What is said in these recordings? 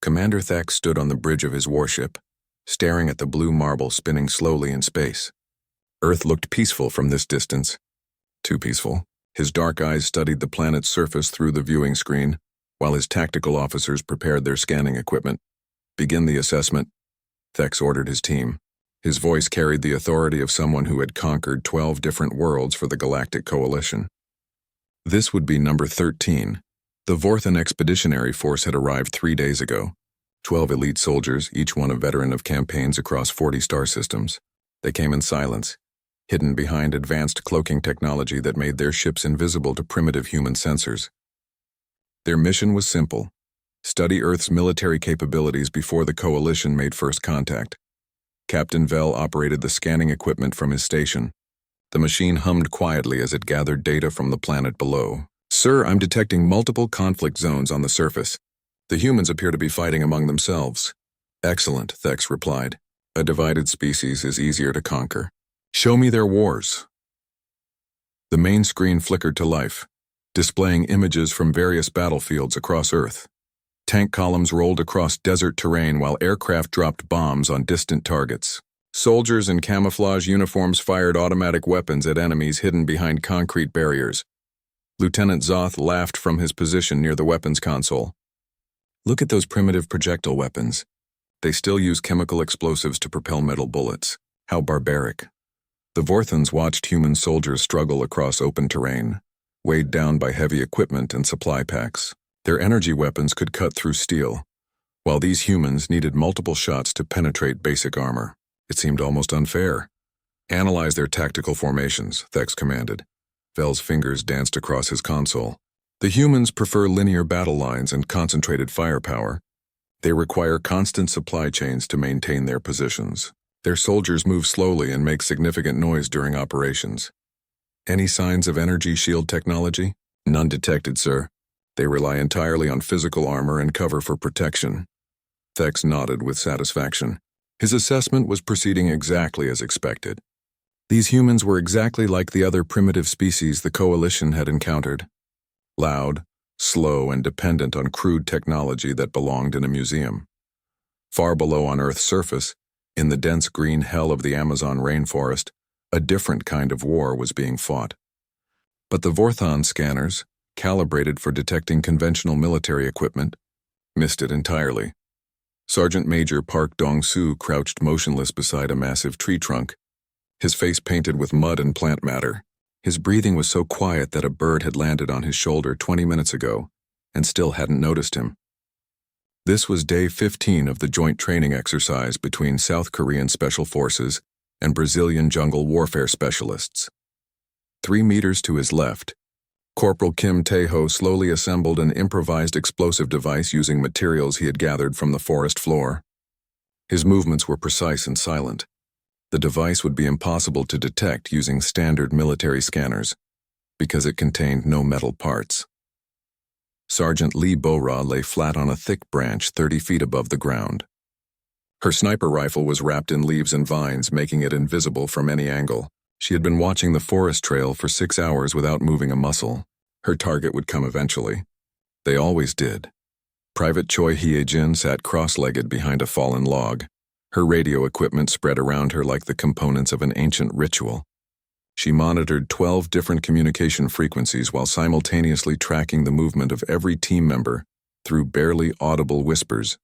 Commander Thek stood on the bridge of his warship, staring at the blue marble spinning slowly in space. Earth looked peaceful from this distance. Too peaceful. His dark eyes studied the planet's surface through the viewing screen, while his tactical officers prepared their scanning equipment. "Begin the assessment," Thex ordered his team. His voice carried the authority of someone who had conquered 12 different worlds for the Galactic Coalition. This would be number 13. The Vorthan Expeditionary Force had arrived 3 days ago. 12 elite soldiers, each one a veteran of campaigns across 40 star systems. They came in silence, hidden behind advanced cloaking technology that made their ships invisible to primitive human sensors. Their mission was simple: study Earth's military capabilities before the Coalition made first contact. Captain Vell operated the scanning equipment from his station. The machine hummed quietly as it gathered data from the planet below. "Sir, I'm detecting multiple conflict zones on the surface. The humans appear to be fighting among themselves." "Excellent," Thex replied. "A divided species is easier to conquer. Show me their wars." The main screen flickered to life, displaying images from various battlefields across Earth. Tank columns rolled across desert terrain while aircraft dropped bombs on distant targets. Soldiers in camouflage uniforms fired automatic weapons at enemies hidden behind concrete barriers. Lieutenant Zoth laughed from his position near the weapons console. "Look at those primitive projectile weapons. They still use chemical explosives to propel metal bullets. How barbaric." The Vorthans watched human soldiers struggle across open terrain, weighed down by heavy equipment and supply packs. Their energy weapons could cut through steel, while these humans needed multiple shots to penetrate basic armor. It seemed almost unfair. "Analyze their tactical formations," Thex commanded. Vell's fingers danced across his console. "The humans prefer linear battle lines and concentrated firepower. They require constant supply chains to maintain their positions. Their soldiers move slowly and make significant noise during operations. Any signs of energy shield technology?" "None detected, sir. They rely entirely on physical armor and cover for protection." Thex nodded with satisfaction. His assessment was proceeding exactly as expected. These humans were exactly like the other primitive species the Coalition had encountered. Loud, slow, and dependent on crude technology that belonged in a museum. Far below on Earth's surface, in the dense green hell of the Amazon rainforest, a different kind of war was being fought. But the Vorthon scanners, calibrated for detecting conventional military equipment, missed it entirely. Sergeant Major Park Dong-soo crouched motionless beside a massive tree trunk, his face painted with mud and plant matter. His breathing was so quiet that a bird had landed on his shoulder 20 minutes ago and still hadn't noticed him. This was day 15 of the joint training exercise between South Korean Special Forces and Brazilian jungle warfare specialists. 3 meters to his left, Corporal Kim Tae-ho slowly assembled an improvised explosive device using materials he had gathered from the forest floor. His movements were precise and silent. The device would be impossible to detect using standard military scanners, because it contained no metal parts. Sergeant Lee Bo-ra lay flat on a thick branch 30 feet above the ground. Her sniper rifle was wrapped in leaves and vines, making it invisible from any angle. She had been watching the forest trail for 6 hours without moving a muscle. Her target would come eventually. They always did. Private Choi Hye-jin sat cross-legged behind a fallen log, her radio equipment spread around her like the components of an ancient ritual. She monitored 12 different communication frequencies while simultaneously tracking the movement of every team member through barely audible whispers.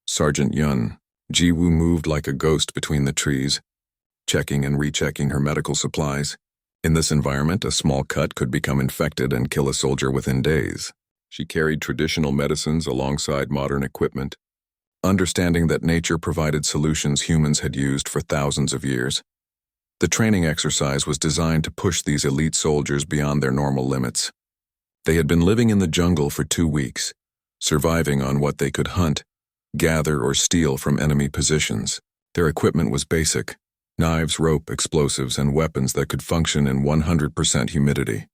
Sergeant Yun, Ji-woo moved like a ghost between the trees, checking and rechecking her medical supplies. In this environment, a small cut could become infected and kill a soldier within days. She carried traditional medicines alongside modern equipment, understanding that nature provided solutions humans had used for thousands of years. The training exercise was designed to push these elite soldiers beyond their normal limits. They had been living in the jungle for 2 weeks, surviving on what they could hunt, gather, or steal from enemy positions. Their equipment was basic: knives, rope, explosives, and weapons that could function in 100% humidity.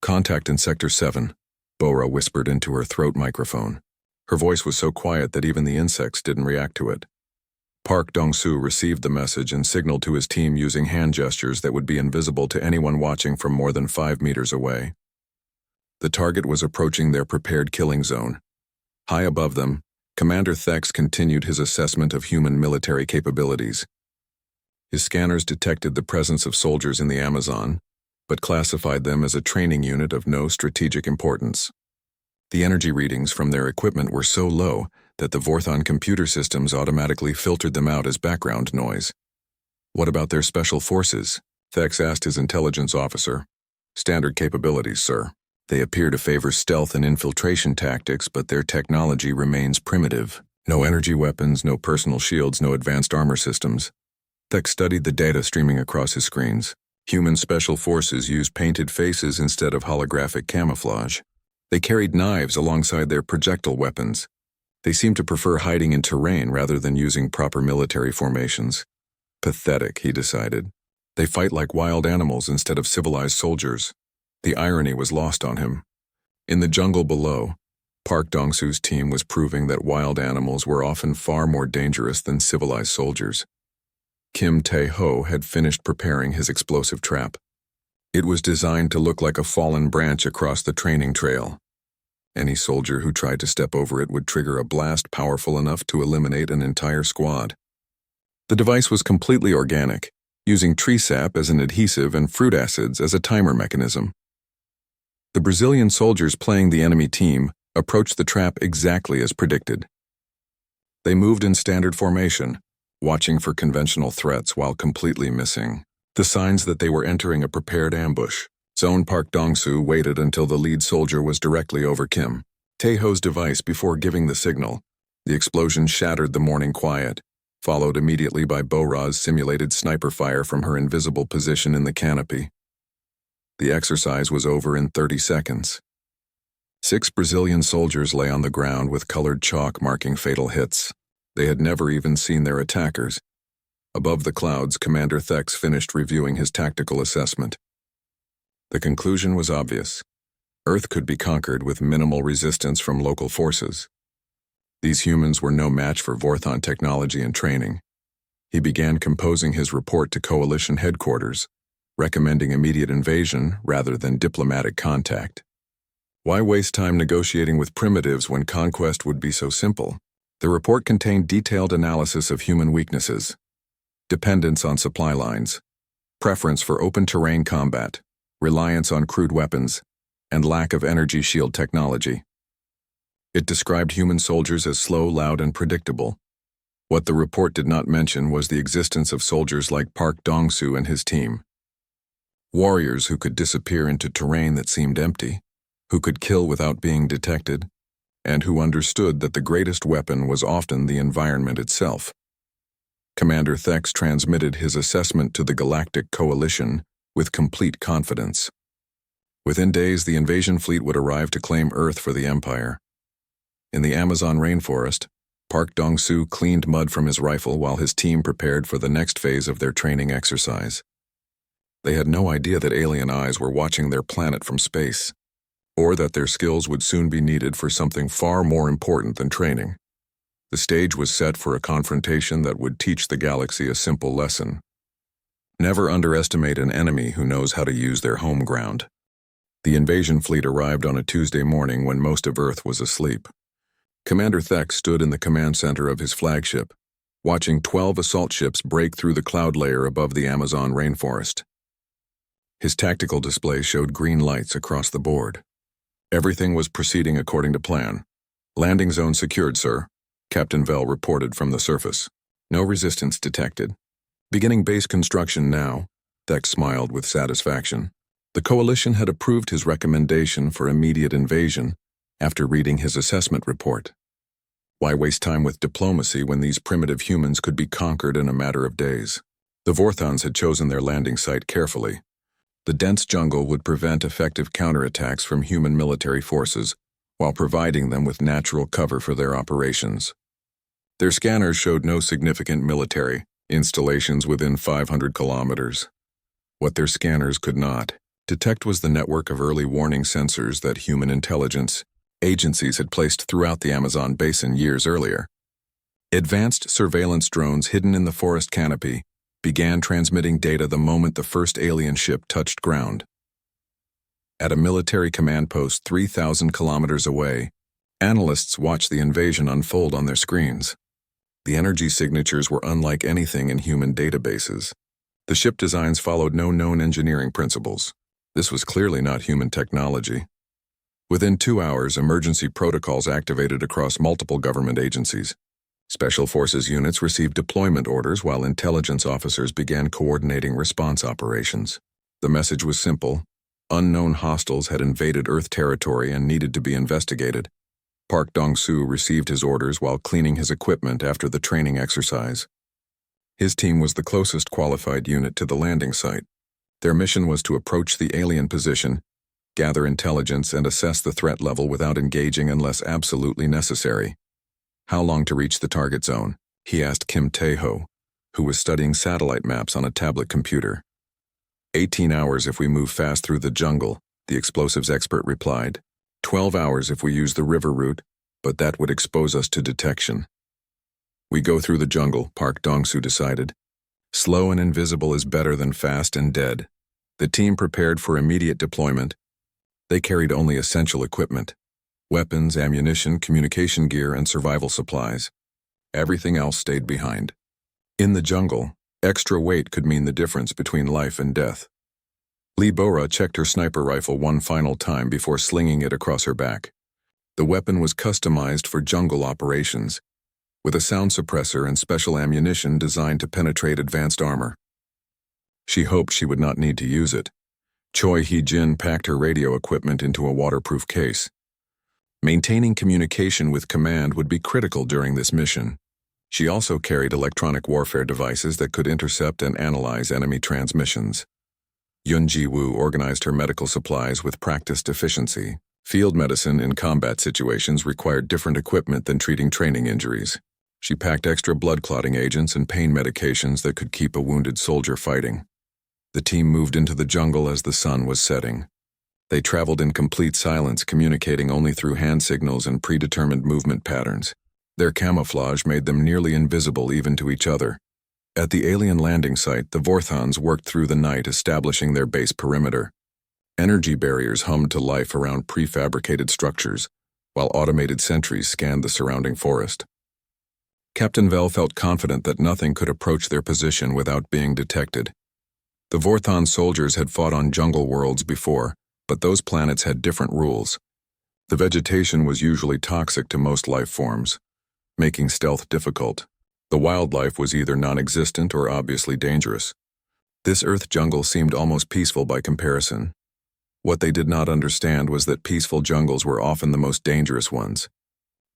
"Contact in Sector 7, Bo-ra whispered into her throat microphone. Her voice was so quiet that even the insects didn't react to it. Park Dong-soo received the message and signaled to his team using hand gestures that would be invisible to anyone watching from more than 5 meters away. The target was approaching their prepared killing zone. High above them, Commander Thex continued his assessment of human military capabilities. His scanners detected the presence of soldiers in the Amazon, but classified them as a training unit of no strategic importance. The energy readings from their equipment were so low that the Vorthon computer systems automatically filtered them out as background noise. What about their special forces? Thex asked his intelligence officer. Standard capabilities, sir. They appear to favor stealth and infiltration tactics, but their technology remains primitive. No energy weapons, no personal shields, no advanced armor systems. Thex studied the data streaming across his screens. Human special forces use painted faces instead of holographic camouflage. They carried knives alongside their projectile weapons. They seemed to prefer hiding in terrain rather than using proper military formations. Pathetic, he decided. They fight like wild animals instead of civilized soldiers. The irony was lost on him. In the jungle below, Park Dong-su's team was proving that wild animals were often far more dangerous than civilized soldiers. Kim Tae-ho had finished preparing his explosive trap. It was designed to look like a fallen branch across the training trail. Any soldier who tried to step over it would trigger a blast powerful enough to eliminate an entire squad. The device was completely organic, using tree sap as an adhesive and fruit acids as a timer mechanism. The Brazilian soldiers playing the enemy team approached the trap exactly as predicted. They moved in standard formation, watching for conventional threats while completely missing the signs that they were entering a prepared ambush. Zone Park Dong-su waited until the lead soldier was directly over Kim Tae-ho's device before giving the signal. The explosion shattered the morning quiet, followed immediately by Bo-ra's simulated sniper fire from her invisible position in the canopy. The exercise was over in 30 seconds. 6 Brazilian soldiers lay on the ground with colored chalk marking fatal hits. They had never even seen their attackers. Above the clouds, Commander Thex finished reviewing his tactical assessment. The conclusion was obvious. Earth could be conquered with minimal resistance from local forces. These humans were no match for Vorthon technology and training. He began composing his report to Coalition headquarters, recommending immediate invasion rather than diplomatic contact. Why waste time negotiating with primitives when conquest would be so simple? The report contained detailed analysis of human weaknesses, dependence on supply lines, preference for open terrain combat, reliance on crude weapons, and lack of energy shield technology. It described human soldiers as slow, loud, and predictable. What the report did not mention was the existence of soldiers like Park Dong-su and his team. Warriors who could disappear into terrain that seemed empty, who could kill without being detected, and who understood that the greatest weapon was often the environment itself. Commander Thex transmitted his assessment to the Galactic Coalition with complete confidence. Within days, the invasion fleet would arrive to claim Earth for the Empire. In the Amazon rainforest, Park Dong-su cleaned mud from his rifle while his team prepared for the next phase of their training exercise. They had no idea that alien eyes were watching their planet from space, or that their skills would soon be needed for something far more important than training. The stage was set for a confrontation that would teach the galaxy a simple lesson. Never underestimate an enemy who knows how to use their home ground. The invasion fleet arrived on a Tuesday morning when most of Earth was asleep. Commander Thex stood in the command center of his flagship, watching 12 assault ships break through the cloud layer above the Amazon rainforest. His tactical display showed green lights across the board. Everything was proceeding according to plan. Landing zone secured, sir, Captain Vell reported from the surface. No resistance detected. Beginning base construction now, Thex smiled with satisfaction. The Coalition had approved his recommendation for immediate invasion after reading his assessment report. Why waste time with diplomacy when these primitive humans could be conquered in a matter of days? The Vorthons had chosen their landing site carefully. The dense jungle would prevent effective counterattacks from human military forces while providing them with natural cover for their operations. Their scanners showed no significant military installations within 500 kilometers. What their scanners could not detect was the network of early warning sensors that human intelligence agencies had placed throughout the Amazon basin years earlier. Advanced surveillance drones hidden in the forest canopy began transmitting data the moment the first alien ship touched ground. At a military command post 3,000 kilometers away, Analysts watched the invasion unfold on their screens. The energy signatures were unlike anything in human databases. The ship designs followed no known engineering principles. This was clearly not human technology. Within 2 hours, emergency protocols activated across multiple government agencies. Special Forces units received deployment orders while intelligence officers began coordinating response operations. The message was simple. Unknown hostiles had invaded Earth territory and needed to be investigated. Park Dong-soo received his orders while cleaning his equipment after the training exercise. His team was the closest qualified unit to the landing site. Their mission was to approach the alien position, gather intelligence, and assess the threat level without engaging unless absolutely necessary. How long to reach the target zone? He asked Kim Tae-ho, who was studying satellite maps on a tablet computer. 18 hours if we move fast through the jungle, the explosives expert replied. 12 hours if we use the river route, but that would expose us to detection. We go through the jungle, Park Dong-soo decided. Slow and invisible is better than fast and dead. The team prepared for immediate deployment. They carried only essential equipment: weapons, ammunition, communication gear, and survival supplies. Everything else stayed behind. In the jungle, extra weight could mean the difference between life and death. Lee Bora checked her sniper rifle one final time before slinging it across her back. The weapon was customized for jungle operations, with a sound suppressor and special ammunition designed to penetrate advanced armor. She hoped she would not need to use it. Choi Hee-jin packed her radio equipment into a waterproof case. Maintaining communication with command would be critical during this mission. She also carried electronic warfare devices that could intercept and analyze enemy transmissions. Yun Ji-woo organized her medical supplies with practiced efficiency. Field medicine in combat situations required different equipment than treating training injuries. She packed extra blood clotting agents and pain medications that could keep a wounded soldier fighting. The team moved into the jungle as the sun was setting. They traveled in complete silence, communicating only through hand signals and predetermined movement patterns. Their camouflage made them nearly invisible even to each other. At the alien landing site, the Vorthons worked through the night establishing their base perimeter. Energy barriers hummed to life around prefabricated structures, while automated sentries scanned the surrounding forest. Captain Vel felt confident that nothing could approach their position without being detected. The Vorthon soldiers had fought on jungle worlds before, but those planets had different rules. The vegetation was usually toxic to most life forms, making stealth difficult. The wildlife was either non-existent or obviously dangerous. This Earth jungle seemed almost peaceful by comparison. What they did not understand was that peaceful jungles were often the most dangerous ones.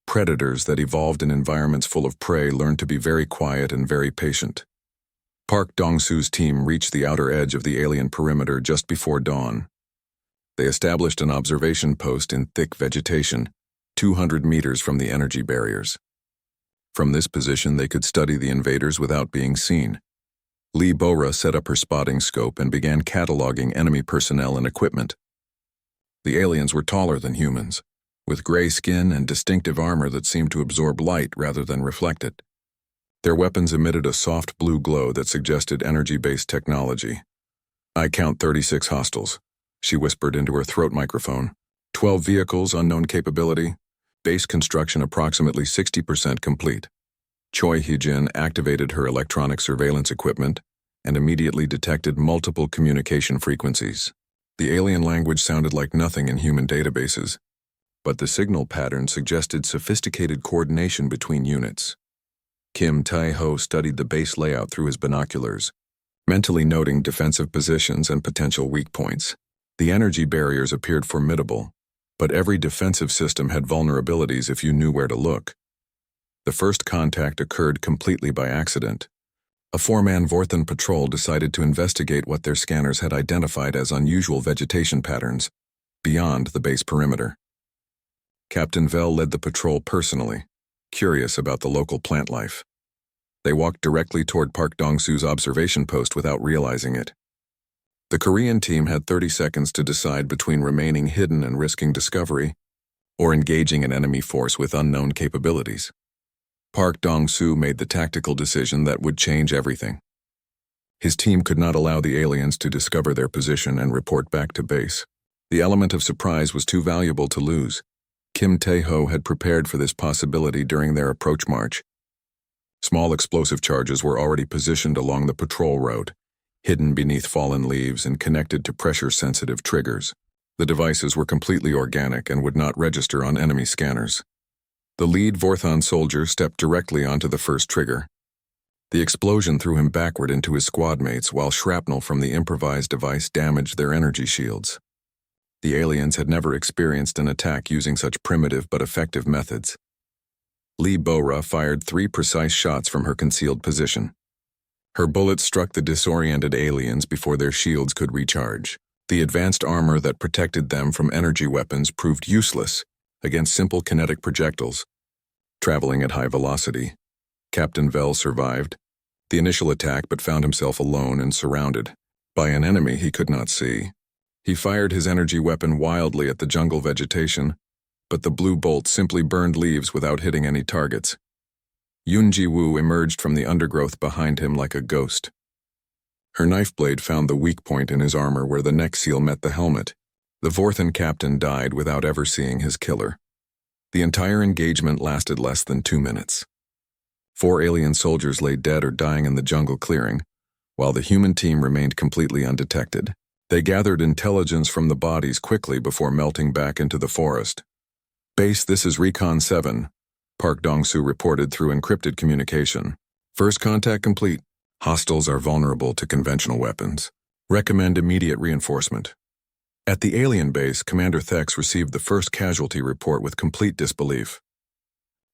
Predators that evolved in environments full of prey learned to be very quiet and very patient. Park Dong-soo's team reached the outer edge of the alien perimeter just before dawn. They established an observation post in thick vegetation, 200 meters from the energy barriers. From this position, they could study the invaders without being seen. Lee Bora set up her spotting scope and began cataloging enemy personnel and equipment. The aliens were taller than humans, with gray skin and distinctive armor that seemed to absorb light rather than reflect it. Their weapons emitted a soft blue glow that suggested energy-based technology. "I count 36 hostiles," she whispered into her throat microphone. 12 vehicles, unknown capability. Base construction approximately 60% complete. Choi Hee-jin activated her electronic surveillance equipment and immediately detected multiple communication frequencies. The alien language sounded like nothing in human databases, but the signal pattern suggested sophisticated coordination between units. Kim Tae-ho studied the base layout through his binoculars, mentally noting defensive positions and potential weak points. The energy barriers appeared formidable, but every defensive system had vulnerabilities if you knew where to look. The first contact occurred completely by accident. A 4-man Vorthon patrol decided to investigate what their scanners had identified as unusual vegetation patterns beyond the base perimeter. Captain Vel led the patrol personally, curious about the local plant life. They walked directly toward Park Dong-soo's observation post without realizing it. The Korean team had 30 seconds to decide between remaining hidden and risking discovery, or engaging an enemy force with unknown capabilities. Park Dong-soo made the tactical decision that would change everything. His team could not allow the aliens to discover their position and report back to base. The element of surprise was too valuable to lose. Kim Tae-ho had prepared for this possibility during their approach march. Small explosive charges were already positioned along the patrol road, hidden beneath fallen leaves and connected to pressure-sensitive triggers. The devices were completely organic and would not register on enemy scanners. The lead Vorthon soldier stepped directly onto the first trigger. The explosion threw him backward into his squad mates while shrapnel from the improvised device damaged their energy shields. The aliens had never experienced an attack using such primitive but effective methods. Lee Bo-ra fired 3 precise shots from her concealed position. Her bullets struck the disoriented aliens before their shields could recharge. The advanced armor that protected them from energy weapons proved useless against simple kinetic projectiles. Traveling at high velocity, Captain Vel survived the initial attack but found himself alone and surrounded by an enemy he could not see. He fired his energy weapon wildly at the jungle vegetation, but the blue bolt simply burned leaves without hitting any targets. Yoon Ji-woo emerged from the undergrowth behind him like a ghost. Her knife blade found the weak point in his armor where the neck seal met the helmet. The Vorthon captain died without ever seeing his killer. The entire engagement lasted less than 2 minutes. 4 alien soldiers lay dead or dying in the jungle clearing, while the human team remained completely undetected. They gathered intelligence from the bodies quickly before melting back into the forest. "Base, this is Recon 7, Park Dong-soo reported through encrypted communication. "First contact complete. Hostiles are vulnerable to conventional weapons. Recommend immediate reinforcement." At the alien base, Commander Thex received the first casualty report with complete disbelief.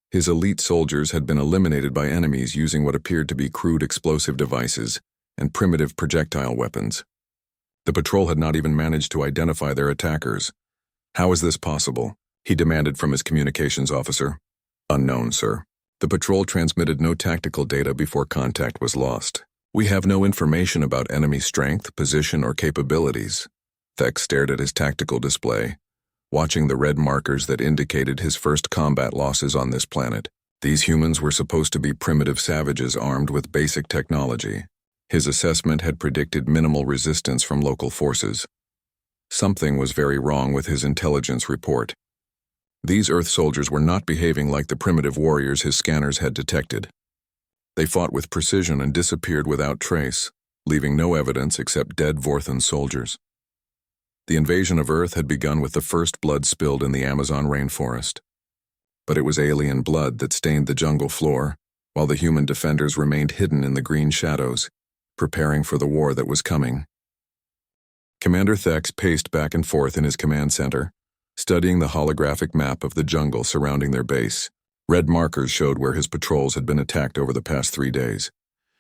His elite soldiers had been eliminated by enemies using what appeared to be crude explosive devices and primitive projectile weapons. The patrol had not even managed to identify their attackers. "How is this possible?" he demanded from his communications officer. "Unknown, sir. The patrol transmitted no tactical data before contact was lost. We have no information about enemy strength, position, or capabilities." Thex stared at his tactical display, watching the red markers that indicated his first combat losses on this planet. These humans were supposed to be primitive savages armed with basic technology. His assessment had predicted minimal resistance from local forces. Something was very wrong with his intelligence report. These Earth soldiers were not behaving like the primitive warriors his scanners had detected. They fought with precision and disappeared without trace, leaving no evidence except dead Vorthon soldiers. The invasion of Earth had begun with the first blood spilled in the Amazon rainforest. But it was alien blood that stained the jungle floor, while the human defenders remained hidden in the green shadows, preparing for the war that was coming. Commander Thex paced back and forth in his command center, studying the holographic map of the jungle surrounding their base. Red markers showed where his patrols had been attacked over the past 3 days.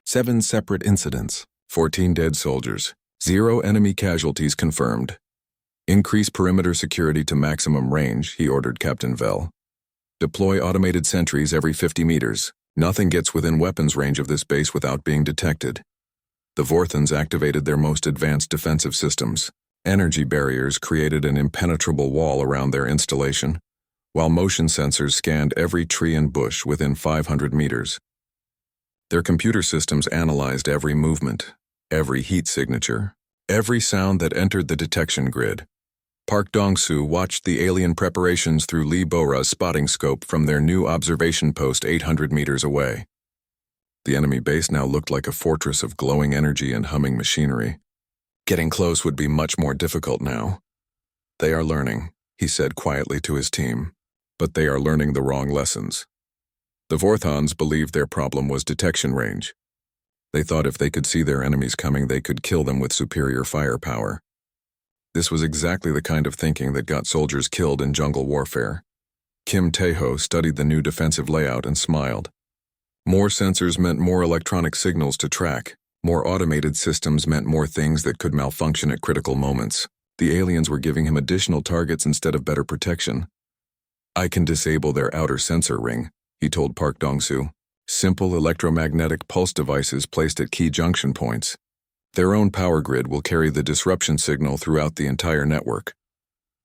7 separate incidents, 14 dead soldiers, 0 enemy casualties confirmed. "Increase perimeter security to maximum range," he ordered Captain Vel. "Deploy automated sentries every 50 meters. Nothing gets within weapons range of this base without being detected." The Vorthons activated their most advanced defensive systems. Energy barriers created an impenetrable wall around their installation, while motion sensors scanned every tree and bush within 500 meters. Their computer systems analyzed every movement, every heat signature, every sound that entered the detection grid. Park Dong-soo watched the alien preparations through Lee Bo-ra's spotting scope from their new observation post 800 meters away. The enemy base now looked like a fortress of glowing energy and humming machinery. Getting close would be much more difficult now. "They are learning," he said quietly to his team, "but they are learning the wrong lessons." The Vorthons believed their problem was detection range. They thought if they could see their enemies coming, they could kill them with superior firepower. This was exactly the kind of thinking that got soldiers killed in jungle warfare. Kim Tae-ho studied the new defensive layout and smiled. More sensors meant more electronic signals to track. More automated systems meant more things that could malfunction at critical moments. The aliens were giving him additional targets instead of better protection. "I can disable their outer sensor ring," he told Park Dong-soo. "Simple electromagnetic pulse devices placed at key junction points. Their own power grid will carry the disruption signal throughout the entire network."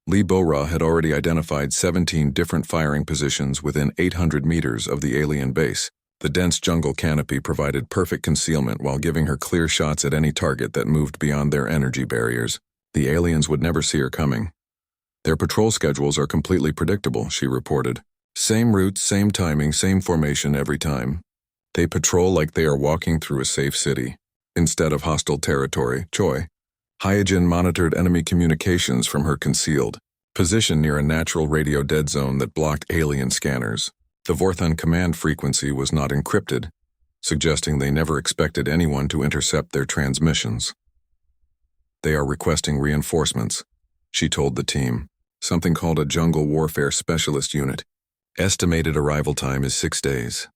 Lee Bo-ra had already identified 17 different firing positions within 800 meters of the alien base. The dense jungle canopy provided perfect concealment while giving her clear shots at any target that moved beyond their energy barriers. The aliens would never see her coming. Their patrol schedules are completely predictable, she reported. Same route, same timing, same formation every time. They patrol like they are walking through a safe city, instead of hostile territory. Choi Hyojin monitored enemy communications from her concealed position near a natural radio dead zone that blocked alien scanners. The Vorthon command frequency was not encrypted, suggesting they never expected anyone to intercept their transmissions. They are requesting reinforcements, she told the team. Something called a Jungle Warfare Specialist Unit. Estimated arrival time is 6 days.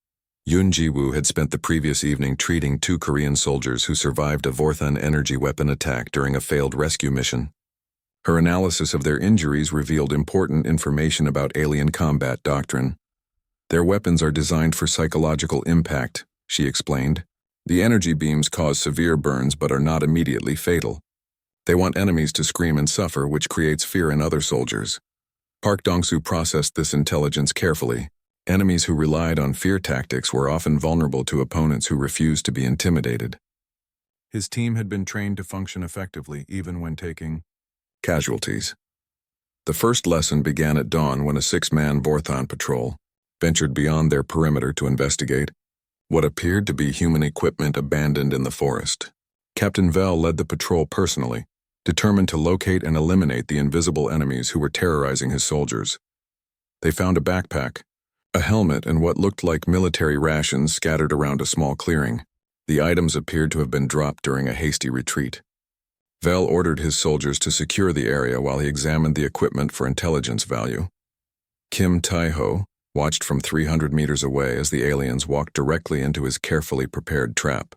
Yoon Ji-woo had spent the previous evening treating 2 Korean soldiers who survived a Vorthon energy weapon attack during a failed rescue mission. Her analysis of their injuries revealed important information about alien combat doctrine. Their weapons are designed for psychological impact, she explained. The energy beams cause severe burns but are not immediately fatal. They want enemies to scream and suffer, which creates fear in other soldiers. Park Dong-soo processed this intelligence carefully. Enemies who relied on fear tactics were often vulnerable to opponents who refused to be intimidated. His team had been trained to function effectively even when taking casualties. The first lesson began at dawn when a 6-man Vorthon patrol ventured beyond their perimeter to investigate what appeared to be human equipment abandoned in the forest. Captain Vel led the patrol personally, determined to locate and eliminate the invisible enemies who were terrorizing his soldiers. They found a backpack, a helmet, and what looked like military rations scattered around a small clearing. The items appeared to have been dropped during a hasty retreat. Vel ordered his soldiers to secure the area while he examined the equipment for intelligence value. Kim Tae-ho watched from 300 meters away as the aliens walked directly into his carefully prepared trap.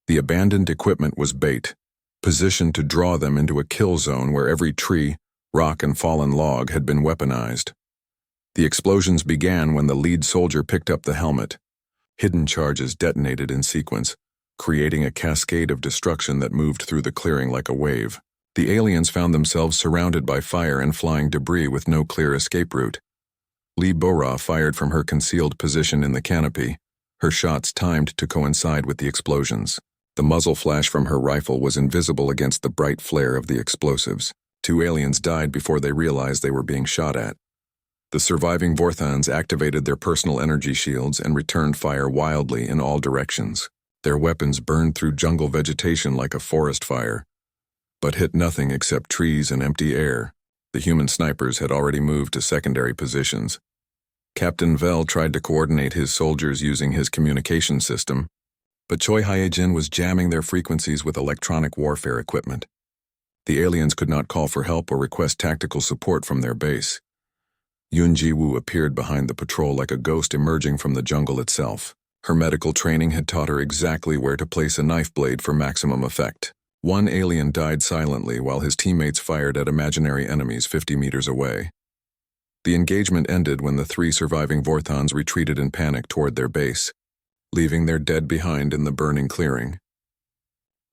The abandoned equipment was bait, positioned to draw them into a kill zone where every tree, rock, and fallen log had been weaponized. The explosions began when the lead soldier picked up the helmet. Hidden charges detonated in sequence, creating a cascade of destruction that moved through the clearing like a wave. The aliens found themselves surrounded by fire and flying debris with no clear escape route. Lee Bora fired from her concealed position in the canopy, her shots timed to coincide with the explosions. The muzzle flash from her rifle was invisible against the bright flare of the explosives. 2 aliens died before they realized they were being shot at. The surviving Vorthons activated their personal energy shields and returned fire wildly in all directions. Their weapons burned through jungle vegetation like a forest fire, but hit nothing except trees and empty air. The human snipers had already moved to secondary positions. Captain Vel tried to coordinate his soldiers using his communication system, but Choi Hyojin was jamming their frequencies with electronic warfare equipment. The aliens could not call for help or request tactical support from their base. Yoon Ji-woo appeared behind the patrol like a ghost emerging from the jungle itself. Her medical training had taught her exactly where to place a knife blade for maximum effect. 1 alien died silently while his teammates fired at imaginary enemies 50 meters away. The engagement ended when the 3 surviving Vorthons retreated in panic toward their base, leaving their dead behind in the burning clearing.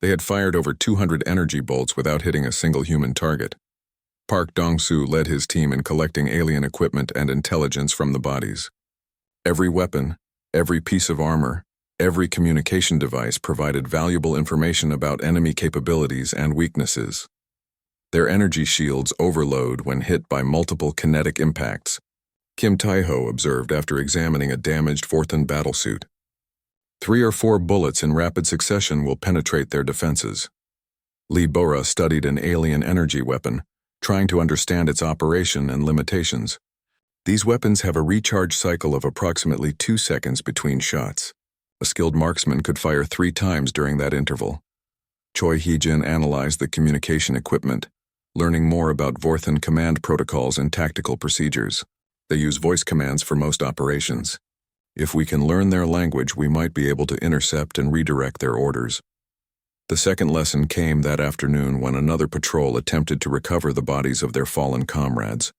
They had fired over 200 energy bolts without hitting a single human target. Park Dong-soo led his team in collecting alien equipment and intelligence from the bodies. Every weapon, every piece of armor, every communication device provided valuable information about enemy capabilities and weaknesses. Their energy shields overload when hit by multiple kinetic impacts, Kim Tae-ho observed after examining a damaged Vorthon battlesuit. 3 or 4 bullets in rapid succession will penetrate their defenses. Lee Bora studied an alien energy weapon, trying to understand its operation and limitations. These weapons have a recharge cycle of approximately 2 seconds between shots. A skilled marksman could fire 3 times during that interval. Choi Hyojin analyzed the communication equipment, learning more about Vorthon command protocols and tactical procedures. They use voice commands for most operations. If we can learn their language, we might be able to intercept and redirect their orders. The second lesson came that afternoon when another patrol attempted to recover the bodies of their fallen comrades.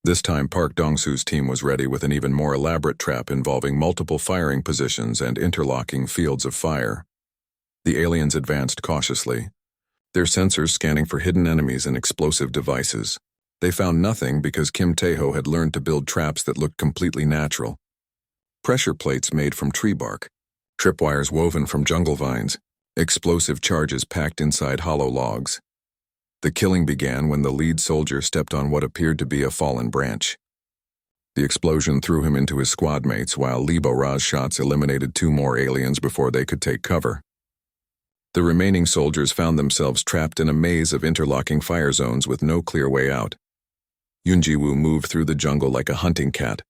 This time, Park Dong-soo's team was ready with an even more elaborate trap involving multiple firing positions and interlocking fields of fire. The aliens advanced cautiously, their sensors scanning for hidden enemies and explosive devices. They found nothing because Kim Tae-ho had learned to build traps that looked completely natural. Pressure plates made from tree bark, tripwires woven from jungle vines, explosive charges packed inside hollow logs. The killing began when the lead soldier stepped on what appeared to be a fallen branch. The explosion threw him into his squad mates, while Libora's shots eliminated 2 more aliens before they could take cover. The remaining soldiers found themselves trapped in a maze of interlocking fire zones with no clear way out. Yunjiwoo moved through the jungle like a hunting cat,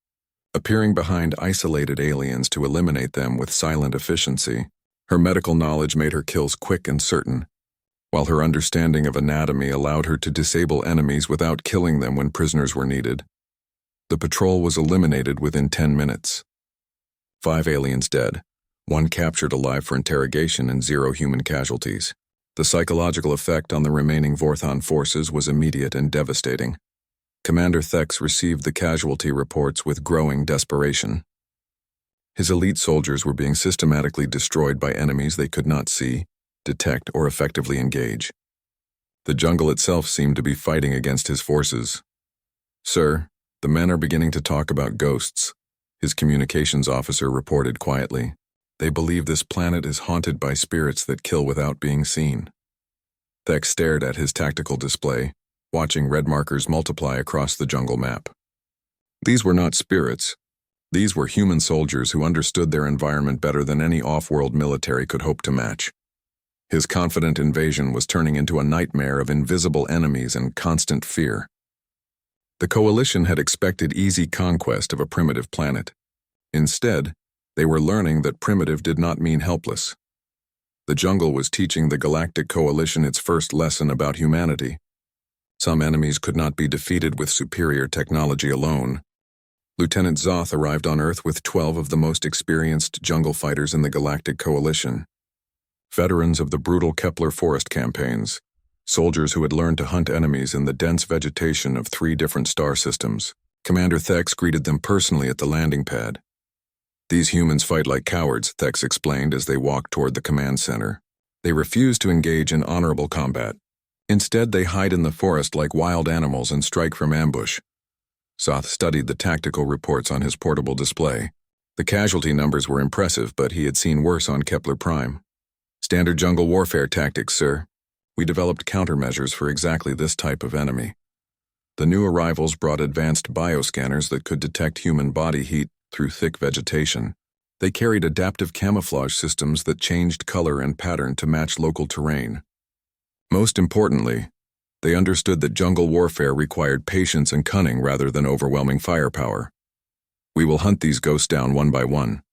appearing behind isolated aliens to eliminate them with silent efficiency. Her medical knowledge made her kills quick and certain, while her understanding of anatomy allowed her to disable enemies without killing them when prisoners were needed. The patrol was eliminated within 10 minutes. 5 aliens dead, 1 captured alive for interrogation, and 0 human casualties. The psychological effect on the remaining Vorthon forces was immediate and devastating. Commander Thex received the casualty reports with growing desperation. His elite soldiers were being systematically destroyed by enemies they could not see, detect, or effectively engage. The jungle itself seemed to be fighting against his forces. "Sir, the men are beginning to talk about ghosts," his communications officer reported quietly. "They believe this planet is haunted by spirits that kill without being seen." Thex stared at his tactical display, watching red markers multiply across the jungle map. These were not spirits. These were human soldiers who understood their environment better than any off-world military could hope to match. His confident invasion was turning into a nightmare of invisible enemies and constant fear. The coalition had expected easy conquest of a primitive planet. Instead, they were learning that primitive did not mean helpless. The jungle was teaching the Galactic Coalition its first lesson about humanity. Some enemies could not be defeated with superior technology alone. Lieutenant Zoth arrived on Earth with 12 of the most experienced jungle fighters in the Galactic Coalition. Veterans of the brutal Kepler forest campaigns, soldiers who had learned to hunt enemies in the dense vegetation of 3 different star systems. Commander Thex greeted them personally at the landing pad. "These humans fight like cowards," Thex explained as they walked toward the command center. "They refuse to engage in honorable combat. Instead, they hide in the forest like wild animals and strike from ambush." Zoth studied the tactical reports on his portable display. The casualty numbers were impressive, but he had seen worse on Kepler Prime. "Standard jungle warfare tactics, sir. We developed countermeasures for exactly this type of enemy." The new arrivals brought advanced bioscanners that could detect human body heat through thick vegetation. They carried adaptive camouflage systems that changed color and pattern to match local terrain. Most importantly, they understood that jungle warfare required patience and cunning rather than overwhelming firepower. "We will hunt these ghosts down one by one,"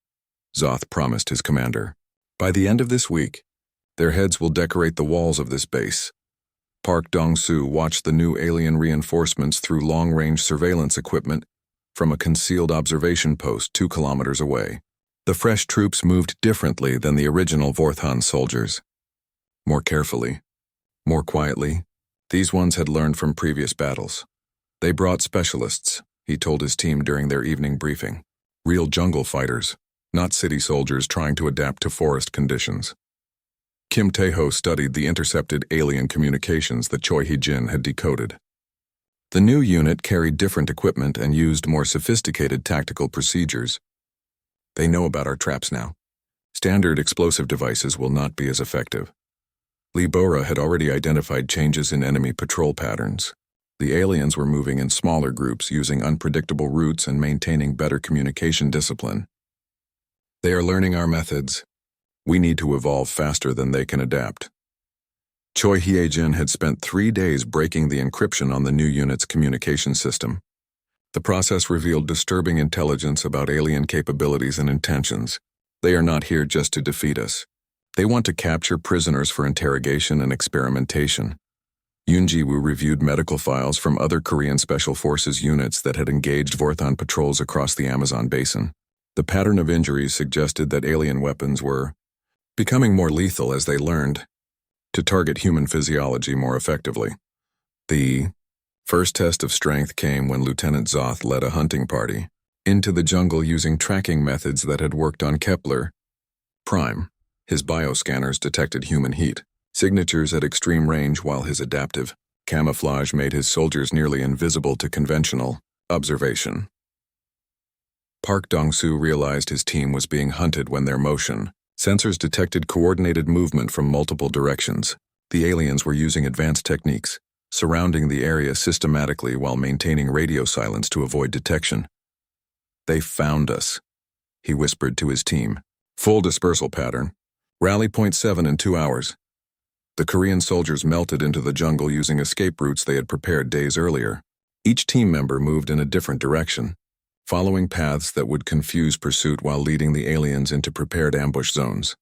Zoth promised his commander. "By the end of this week, their heads will decorate the walls of this base." Park Dong-soo watched the new alien reinforcements through long-range surveillance equipment from a concealed observation post 2 kilometers away. The fresh troops moved differently than the original Vorthon soldiers. More carefully, more quietly, these ones had learned from previous battles. They brought specialists, he told his team during their evening briefing. Real jungle fighters, not city soldiers trying to adapt to forest conditions. Kim Tae-ho studied the intercepted alien communications that Choi Hee-jin had decoded. The new unit carried different equipment and used more sophisticated tactical procedures. "They know about our traps now. Standard explosive devices will not be as effective." Libora had already identified changes in enemy patrol patterns. The aliens were moving in smaller groups, using unpredictable routes and maintaining better communication discipline. "They are learning our methods. We need to evolve faster than they can adapt." Choi Hee-jin had spent 3 days breaking the encryption on the new unit's communication system. The process revealed disturbing intelligence about alien capabilities and intentions. "They are not here just to defeat us. They want to capture prisoners for interrogation and experimentation." Yunjiwoo reviewed medical files from other Korean Special Forces units that had engaged Vorthon patrols across the Amazon basin. The pattern of injuries suggested that alien weapons were becoming more lethal as they learned to target human physiology more effectively. The first test of strength came when Lieutenant Zoth led a hunting party into the jungle using tracking methods that had worked on Kepler Prime. His bioscanners detected human heat signatures at extreme range, while his adaptive camouflage made his soldiers nearly invisible to conventional observation. Park Dong-soo realized his team was being hunted when their motion sensors detected coordinated movement from multiple directions. The aliens were using advanced techniques, surrounding the area systematically while maintaining radio silence to avoid detection. "They found us," he whispered to his team. "Full dispersal pattern. Rally point 7 in 2 hours." The Korean soldiers melted into the jungle using escape routes they had prepared days earlier. Each team member moved in a different direction, following paths that would confuse pursuit while leading the aliens into prepared ambush zones.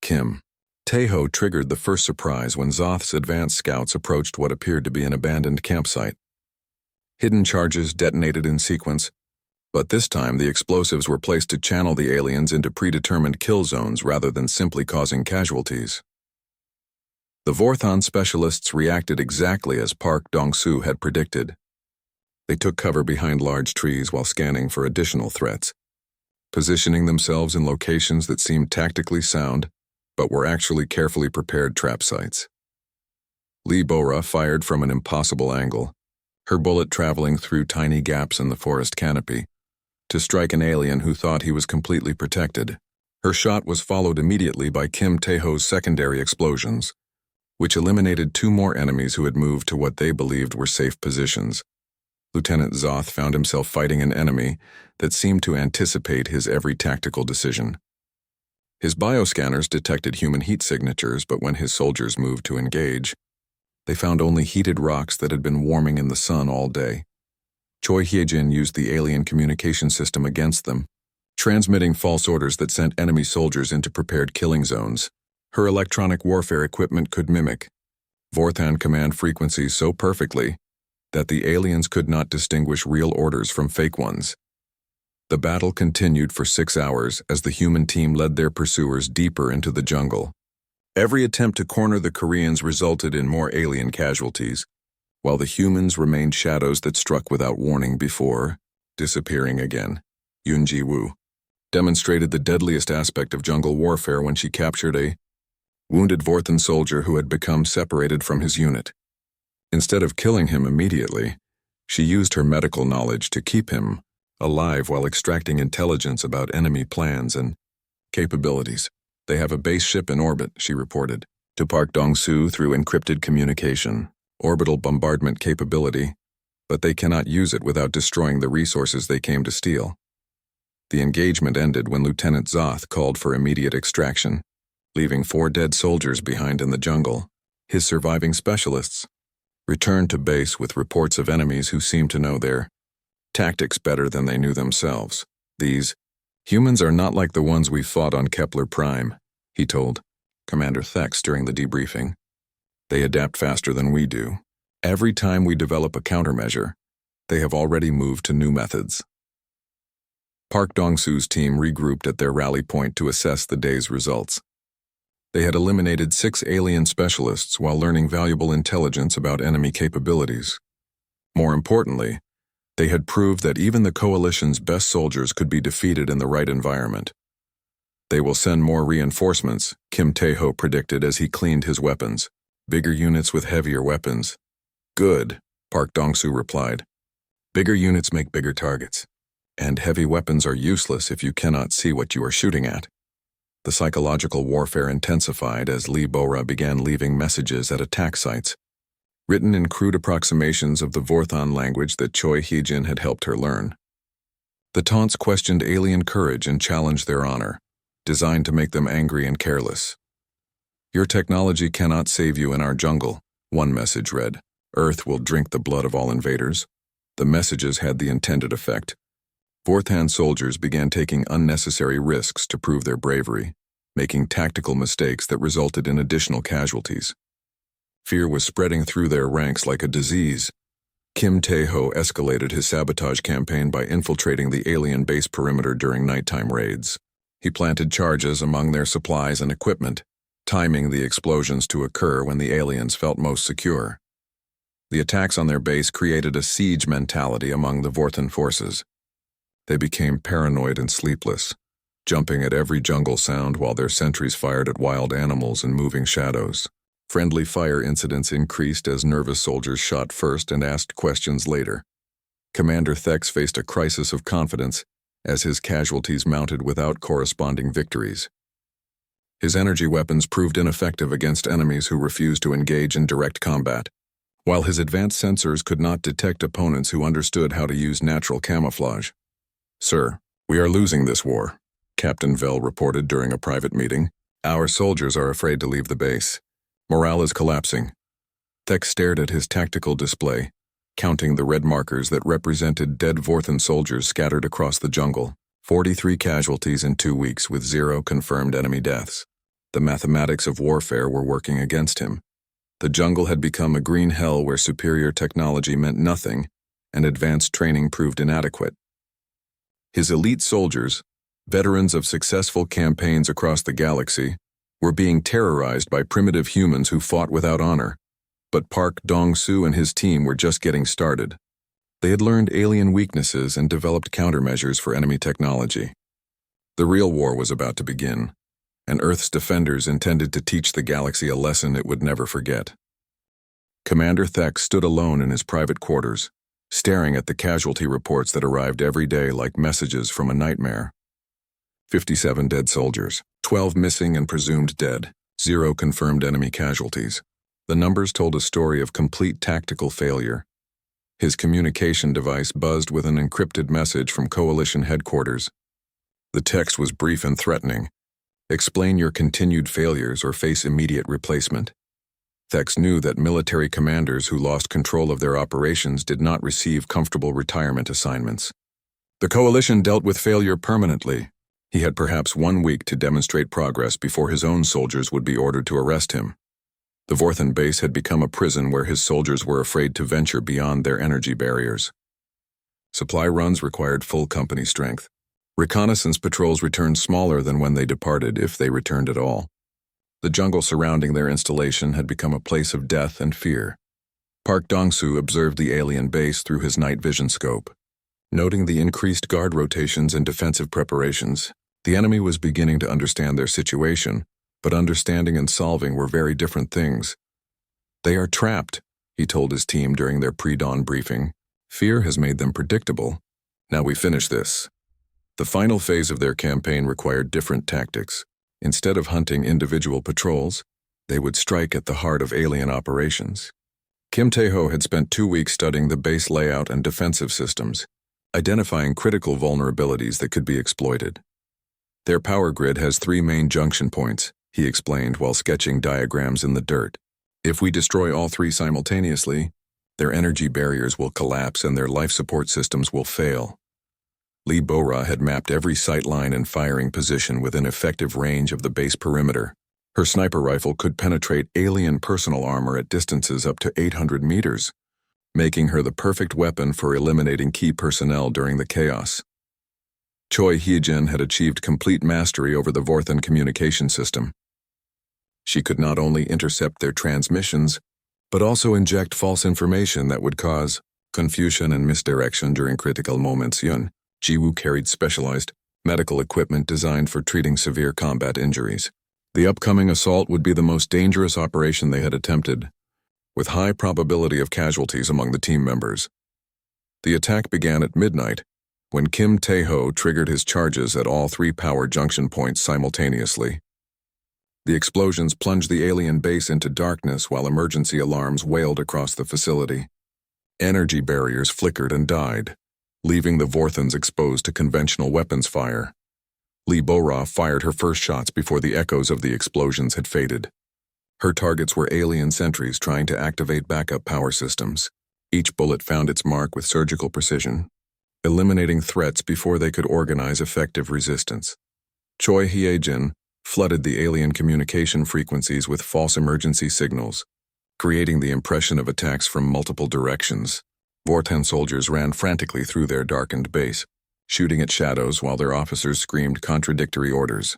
Kim Tae-ho triggered the first surprise when Zoth's advanced scouts approached what appeared to be an abandoned campsite. Hidden charges detonated in sequence, but this time the explosives were placed to channel the aliens into predetermined kill zones rather than simply causing casualties. The Vorthon specialists reacted exactly as Park Dong-soo had predicted. They took cover behind large trees while scanning for additional threats, positioning themselves in locations that seemed tactically sound but were actually carefully prepared trap sites. Lee Bora fired from an impossible angle, her bullet traveling through tiny gaps in the forest canopy, to strike an alien who thought he was completely protected. Her shot was followed immediately by Kim Tae-ho's secondary explosions, which eliminated 2 more enemies who had moved to what they believed were safe positions. Lieutenant Zoth found himself fighting an enemy that seemed to anticipate his every tactical decision. His bioscanners detected human heat signatures, but when his soldiers moved to engage, they found only heated rocks that had been warming in the sun all day. Choi Hye-jin used the alien communication system against them, transmitting false orders that sent enemy soldiers into prepared killing zones. Her electronic warfare equipment could mimic Vorthon command frequencies so perfectly that the aliens could not distinguish real orders from fake ones. The battle continued for 6 hours as the human team led their pursuers deeper into the jungle. Every attempt to corner the Koreans resulted in more alien casualties, while the humans remained shadows that struck without warning before disappearing again. Yoon Ji-woo demonstrated the deadliest aspect of jungle warfare when she captured a wounded Vorthon soldier who had become separated from his unit. Instead of killing him immediately, she used her medical knowledge to keep him alive while extracting intelligence about enemy plans and capabilities. "They have a base ship in orbit," she reported to Park Dong-soo through encrypted communication, orbital bombardment capability, but they cannot use it without destroying the resources they came to steal. The engagement ended when Lieutenant Zoth called for immediate extraction, leaving 4 dead soldiers behind in the jungle. His surviving specialists returned to base with reports of enemies who seemed to know their tactics better than they knew themselves. "These humans are not like the ones we fought on Kepler Prime," he told Commander Thex during the debriefing. "They adapt faster than we do. Every time we develop a countermeasure, they have already moved to new methods." Park Dong-soo's team regrouped at their rally point to assess the day's results. They had eliminated 6 alien specialists while learning valuable intelligence about enemy capabilities. More importantly, they had proved that even the coalition's best soldiers could be defeated in the right environment. "They will send more reinforcements," Kim Tae-ho predicted as he cleaned his weapons. "Bigger units with heavier weapons." "Good," Park Dong-soo replied. "Bigger units make bigger targets, and heavy weapons are useless if you cannot see what you are shooting at." The psychological warfare intensified as Lee Bora began leaving messages at attack sites, written in crude approximations of the Vorthon language that Choi Hye-jin had helped her learn. The taunts questioned alien courage and challenged their honor, designed to make them angry and careless. "Your technology cannot save you in our jungle," one message read. "Earth will drink the blood of all invaders." The messages had the intended effect. Vorthon soldiers began taking unnecessary risks to prove their bravery, making tactical mistakes that resulted in additional casualties. Fear was spreading through their ranks like a disease. Kim Tae-ho escalated his sabotage campaign by infiltrating the alien base perimeter during nighttime raids. He planted charges among their supplies and equipment, timing the explosions to occur when the aliens felt most secure. The attacks on their base created a siege mentality among the Vorthon forces. They became paranoid and sleepless, jumping at every jungle sound while their sentries fired at wild animals and moving shadows. Friendly fire incidents increased as nervous soldiers shot first and asked questions later. Commander Thex faced a crisis of confidence as his casualties mounted without corresponding victories. His energy weapons proved ineffective against enemies who refused to engage in direct combat. while his advanced sensors could not detect opponents who understood how to use natural camouflage. "Sir, we are losing this war," Captain Vell reported during a private meeting. "Our soldiers are afraid to leave the base. Morale is collapsing." Thex stared at his tactical display, counting the red markers that represented dead Vorthan soldiers scattered across the jungle. 43 casualties in 2 weeks with 0 confirmed enemy deaths. The mathematics of warfare were working against him. The jungle had become a green hell where superior technology meant nothing and advanced training proved inadequate. His elite soldiers, veterans of successful campaigns across the galaxy, were being terrorized by primitive humans who fought without honor. But Park Dong-soo and his team were just getting started. They had learned alien weaknesses and developed countermeasures for enemy technology. The real war was about to begin, and Earth's defenders intended to teach the galaxy a lesson it would never forget. Commander Thex stood alone in his private quarters, staring at the casualty reports that arrived every day like messages from a nightmare. 57 dead soldiers, 12 missing and presumed dead, 0 confirmed enemy casualties. The numbers told a story of complete tactical failure. His communication device buzzed with an encrypted message from Coalition headquarters. The text was brief and threatening. "Explain your continued failures or face immediate replacement." Thex knew that military commanders who lost control of their operations did not receive comfortable retirement assignments. The Coalition dealt with failure permanently. He had perhaps 1 week to demonstrate progress before his own soldiers would be ordered to arrest him. The Vorthan base had become a prison where his soldiers were afraid to venture beyond their energy barriers. Supply runs required full company strength. Reconnaissance patrols returned smaller than when they departed, if they returned at all. The jungle surrounding their installation had become a place of death and fear. Park Dong-soo observed the alien base through his night vision scope. Noting the increased guard rotations and defensive preparations, the enemy was beginning to understand their situation, but understanding and solving were very different things. "They are trapped," he told his team during their pre-dawn briefing. "Fear has made them predictable. Now we finish this." The final phase of their campaign required different tactics. Instead of hunting individual patrols, they would strike at the heart of alien operations. Kim Tae-ho had spent 2 weeks studying the base layout and defensive systems, identifying critical vulnerabilities that could be exploited. "Their power grid has 3 main junction points," he explained while sketching diagrams in the dirt. "If we destroy all 3 simultaneously, their energy barriers will collapse and their life support systems will fail." Lee Bo-ra had mapped every sight line and firing position within effective range of the base perimeter. Her sniper rifle could penetrate alien personal armor at distances up to 800 meters, making her the perfect weapon for eliminating key personnel during the chaos. Choi Hye-jin had achieved complete mastery over the Vorthan communication system. She could not only intercept their transmissions, but also inject false information that would cause confusion and misdirection during critical moments. Yun Ji-woo carried specialized medical equipment designed for treating severe combat injuries. The upcoming assault would be the most dangerous operation they had attempted, with high probability of casualties among the team members. The attack began at midnight, when Kim Tae-ho triggered his charges at all 3 power junction points simultaneously. The explosions plunged the alien base into darkness while emergency alarms wailed across the facility. Energy barriers flickered and died, leaving the Vorthans exposed to conventional weapons fire. Lee Bo-ra fired her first shots before the echoes of the explosions had faded. Her targets were alien sentries trying to activate backup power systems. Each bullet found its mark with surgical precision, eliminating threats before they could organize effective resistance. Choi Hye-jin flooded the alien communication frequencies with false emergency signals, creating the impression of attacks from multiple directions. Vortan soldiers ran frantically through their darkened base, shooting at shadows while their officers screamed contradictory orders.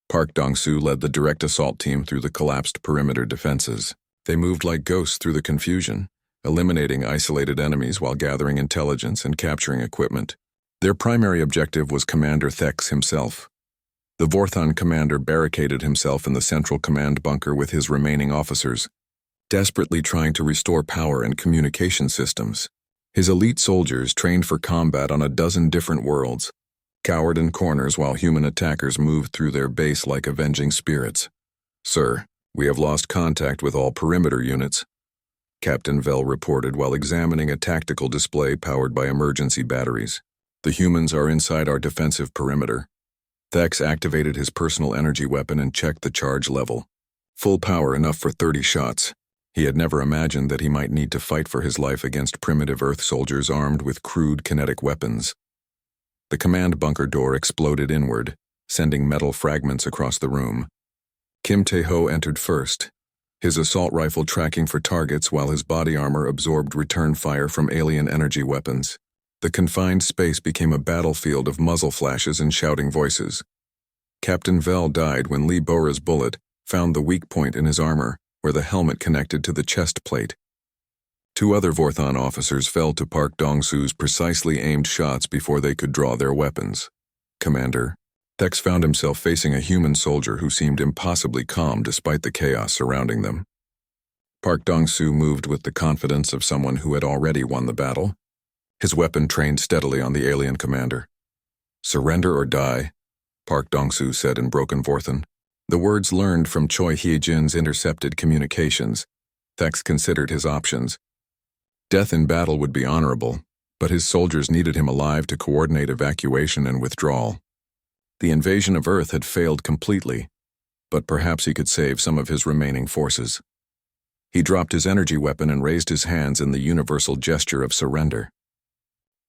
Park Dong-soo led the direct assault team through the collapsed perimeter defenses. They moved like ghosts through the confusion, eliminating isolated enemies while gathering intelligence and capturing equipment. Their primary objective was Commander Thex himself. The Vorthan commander barricaded himself in the central command bunker with his remaining officers, desperately trying to restore power and communication systems. His elite soldiers, trained for combat on a dozen different worlds, cowered in corners while human attackers moved through their base like avenging spirits. "Sir, we have lost contact with all perimeter units." Captain Vell reported while examining a tactical display powered by emergency batteries. The humans are inside our defensive perimeter. Thex activated his personal energy weapon and checked the charge level. Full power, enough for 30 shots. He had never imagined that he might need to fight for his life against primitive Earth soldiers armed with crude kinetic weapons. The command bunker door exploded inward, sending metal fragments across the room. Kim Tae-ho entered first, his assault rifle tracking for targets while his body armor absorbed return fire from alien energy weapons. The confined space became a battlefield of muzzle flashes and shouting voices. Captain Vell died when Lee Bora's bullet found the weak point in his armor, where the helmet connected to the chest plate. 2 other Vorthon officers fell to Park Dong-soo's precisely aimed shots before they could draw their weapons. Commander, Thex found himself facing a human soldier who seemed impossibly calm despite the chaos surrounding them. Park Dong-soo moved with the confidence of someone who had already won the battle. His weapon trained steadily on the alien commander. "Surrender or die," Park Dong-soo said in broken Vorthon. The words learned from Choi Hye-jin's intercepted communications. Thex considered his options. Death in battle would be honorable, but his soldiers needed him alive to coordinate evacuation and withdrawal. The invasion of Earth had failed completely, but perhaps he could save some of his remaining forces. He dropped his energy weapon and raised his hands in the universal gesture of surrender.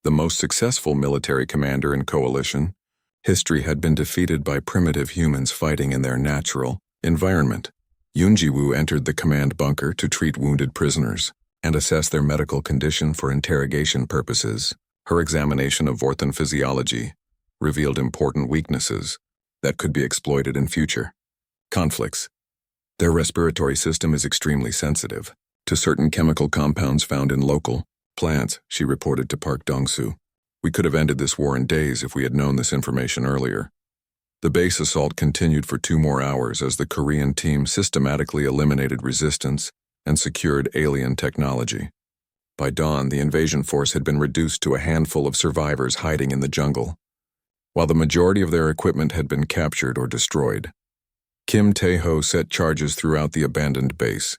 The most successful military commander in coalition, history had been defeated by primitive humans fighting in their natural environment. Yoon Ji-woo entered the command bunker to treat wounded prisoners and assess their medical condition for interrogation purposes. Her examination of Vorthon physiology revealed important weaknesses that could be exploited in future conflicts. Their respiratory system is extremely sensitive to certain chemical compounds found in local plants, she reported to Park Dong-soo. "We could have ended this war in days if we had known this information earlier." The base assault continued for 2 more hours as the Korean team systematically eliminated resistance and secured alien technology. By dawn, the invasion force had been reduced to a handful of survivors hiding in the jungle, while the majority of their equipment had been captured or destroyed. Kim Tae-ho set charges throughout the abandoned base,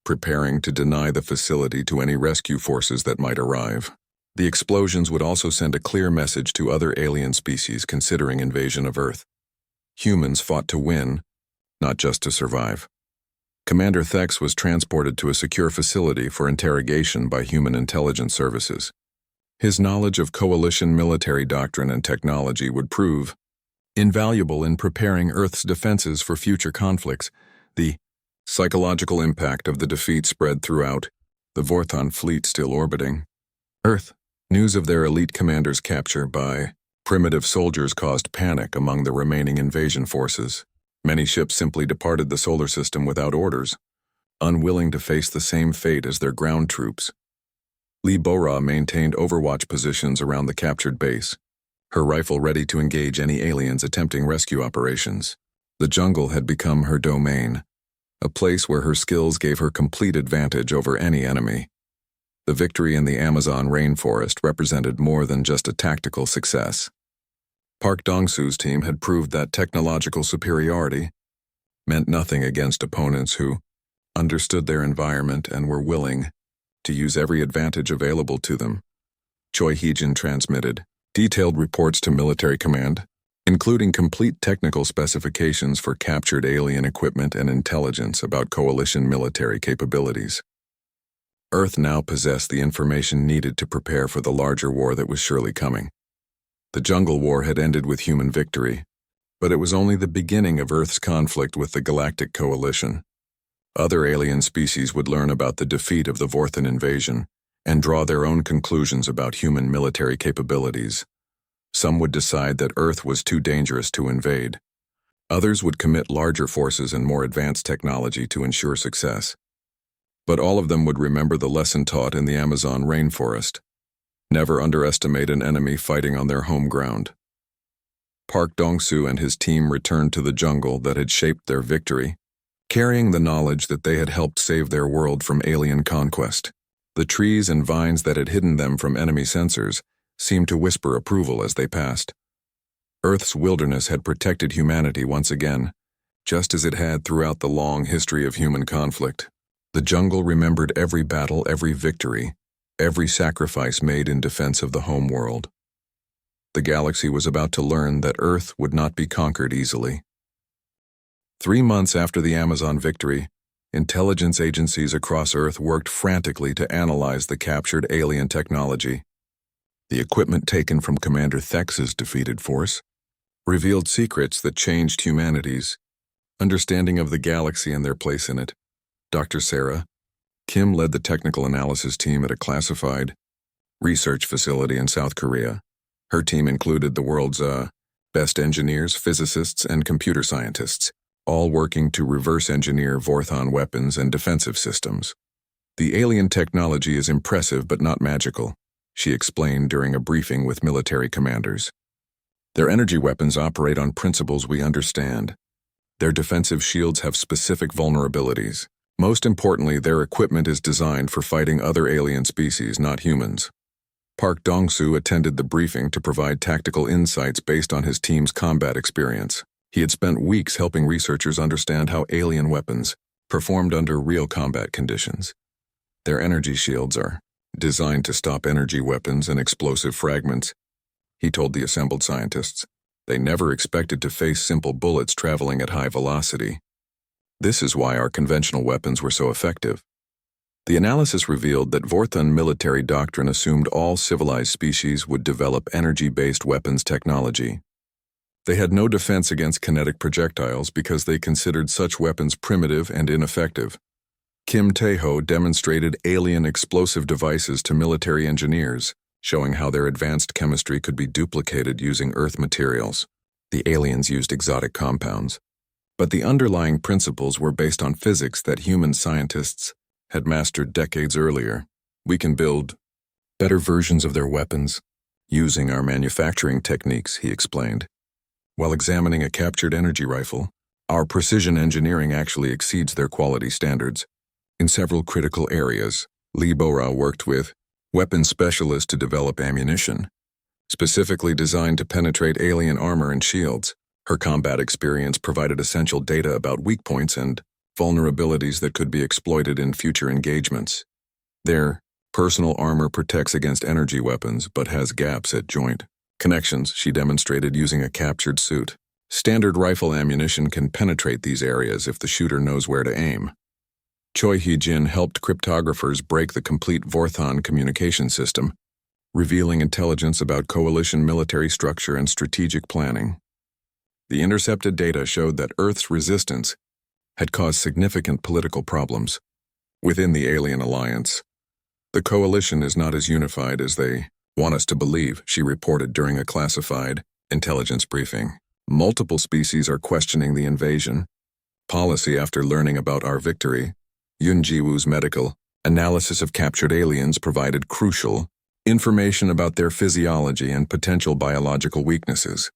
preparing to deny the facility to any rescue forces that might arrive. The explosions would also send a clear message to other alien species considering invasion of Earth. Humans fought to win, not just to survive. Commander Thex was transported to a secure facility for interrogation by human intelligence services. His knowledge of coalition military doctrine and technology would prove invaluable in preparing Earth's defenses for future conflicts. The psychological impact of the defeat spread throughout the Vorthon fleet still orbiting Earth. News of their elite commander's capture by primitive soldiers caused panic among the remaining invasion forces. Many ships simply departed the solar system without orders, unwilling to face the same fate as their ground troops. Lee Bora maintained overwatch positions around the captured base, her rifle ready to engage any aliens attempting rescue operations. The jungle had become her domain, a place where her skills gave her complete advantage over any enemy. The victory in the Amazon rainforest represented more than just a tactical success. Park Dong-soo's team had proved that technological superiority meant nothing against opponents who understood their environment and were willing to use every advantage available to them. Choi Hye-jin transmitted detailed reports to military command, including complete technical specifications for captured alien equipment and intelligence about coalition military capabilities. Earth now possessed the information needed to prepare for the larger war that was surely coming. The Jungle War had ended with human victory, but it was only the beginning of Earth's conflict with the Galactic Coalition. Other alien species would learn about the defeat of the Vorthon invasion and draw their own conclusions about human military capabilities. Some would decide that Earth was too dangerous to invade. Others would commit larger forces and more advanced technology to ensure success. But all of them would remember the lesson taught in the Amazon rainforest. Never underestimate an enemy fighting on their home ground. Park Dong-soo and his team returned to the jungle that had shaped their victory, carrying the knowledge that they had helped save their world from alien conquest. The trees and vines that had hidden them from enemy sensors seemed to whisper approval as they passed. Earth's wilderness had protected humanity once again, just as it had throughout the long history of human conflict. The jungle remembered every battle, every victory, every sacrifice made in defense of the home world. The galaxy was about to learn that Earth would not be conquered easily. 3 months after the Amazon victory, intelligence agencies across Earth worked frantically to analyze the captured alien technology. The equipment taken from Commander Thex's defeated force revealed secrets that changed humanity's understanding of the galaxy and their place in it. Dr. Sarah Kim led the technical analysis team at a classified research facility in South Korea. Her team included the world's best engineers, physicists, and computer scientists, all working to reverse engineer Vorthon weapons and defensive systems. The alien technology is impressive but not magical, she explained during a briefing with military commanders. Their energy weapons operate on principles we understand. Their defensive shields have specific vulnerabilities. Most importantly, their equipment is designed for fighting other alien species, not humans. Park Dong-soo attended the briefing to provide tactical insights based on his team's combat experience. He had spent weeks helping researchers understand how alien weapons performed under real combat conditions. Their energy shields are designed to stop energy weapons and explosive fragments, he told the assembled scientists. They never expected to face simple bullets traveling at high velocity. This is why our conventional weapons were so effective. The analysis revealed that Vorthon military doctrine assumed all civilized species would develop energy-based weapons technology. They had no defense against kinetic projectiles because they considered such weapons primitive and ineffective. Kim Tae-ho demonstrated alien explosive devices to military engineers, showing how their advanced chemistry could be duplicated using Earth materials. The aliens used exotic compounds, but the underlying principles were based on physics that human scientists had mastered decades earlier. We can build better versions of their weapons using our manufacturing techniques, he explained. While examining a captured energy rifle, our precision engineering actually exceeds their quality standards. In several critical areas, Lee Bo-ra worked with weapons specialists to develop ammunition, specifically designed to penetrate alien armor and shields. Her combat experience provided essential data about weak points and vulnerabilities that could be exploited in future engagements. Their personal armor protects against energy weapons but has gaps at joint connections, she demonstrated using a captured suit. Standard rifle ammunition can penetrate these areas if the shooter knows where to aim. Choi Hee-jin helped cryptographers break the complete Vorthon communication system, revealing intelligence about coalition military structure and strategic planning. The intercepted data showed that Earth's resistance had caused significant political problems within the alien alliance. The coalition is not as unified as they want us to believe, she reported during a classified intelligence briefing. Multiple species are questioning the invasion policy after learning about our victory. Yoon Ji-woo's medical analysis of captured aliens provided crucial information about their physiology and potential biological weaknesses.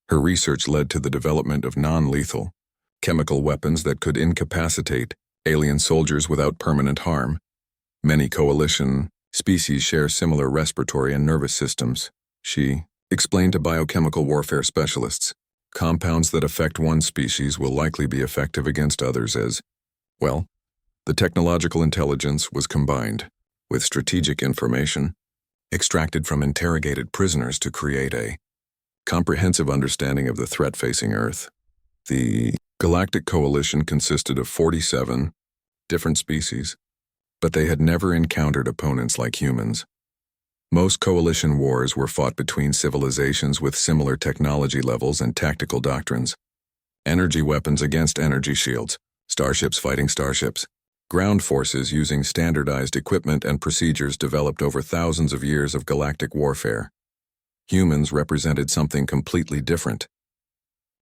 Her research led to the development of non-lethal chemical weapons that could incapacitate alien soldiers without permanent harm. Many coalition species share similar respiratory and nervous systems, she explained to biochemical warfare specialists. Compounds that affect one species will likely be effective against others as well. The technological intelligence was combined with strategic information extracted from interrogated prisoners to create a comprehensive understanding of the threat facing Earth. The Galactic Coalition consisted of 47 different species, but they had never encountered opponents like humans. Most coalition wars were fought between civilizations with similar technology levels and tactical doctrines. Energy weapons against energy shields, starships fighting starships, ground forces using standardized equipment and procedures developed over thousands of years of galactic warfare. Humans represented something completely different.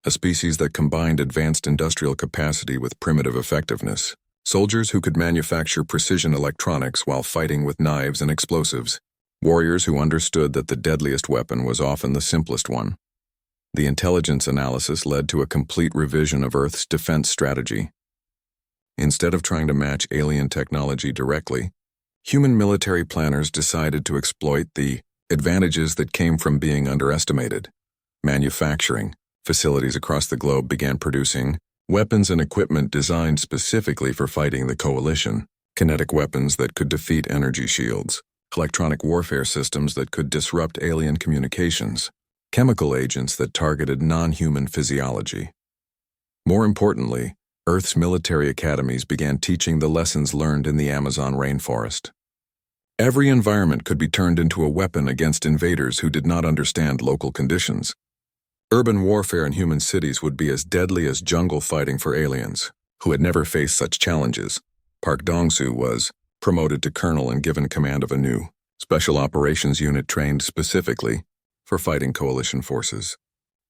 A species that combined advanced industrial capacity with primitive effectiveness. Soldiers who could manufacture precision electronics while fighting with knives and explosives. Warriors who understood that the deadliest weapon was often the simplest one. The intelligence analysis led to a complete revision of Earth's defense strategy. Instead of trying to match alien technology directly, human military planners decided to exploit the advantages that came from being underestimated. Manufacturing facilities across the globe began producing Weapons and equipment designed specifically for fighting the Coalition. Kinetic weapons that could defeat energy shields. Electronic warfare systems that could disrupt alien communications. Chemical agents that targeted non-human physiology. More importantly, Earth's military academies began teaching the lessons learned in the Amazon rainforest. Every environment could be turned into a weapon against invaders who did not understand local conditions. Urban warfare in human cities would be as deadly as jungle fighting for aliens, who had never faced such challenges. Park Dong-soo was promoted to colonel and given command of a new special operations unit trained specifically for fighting coalition forces.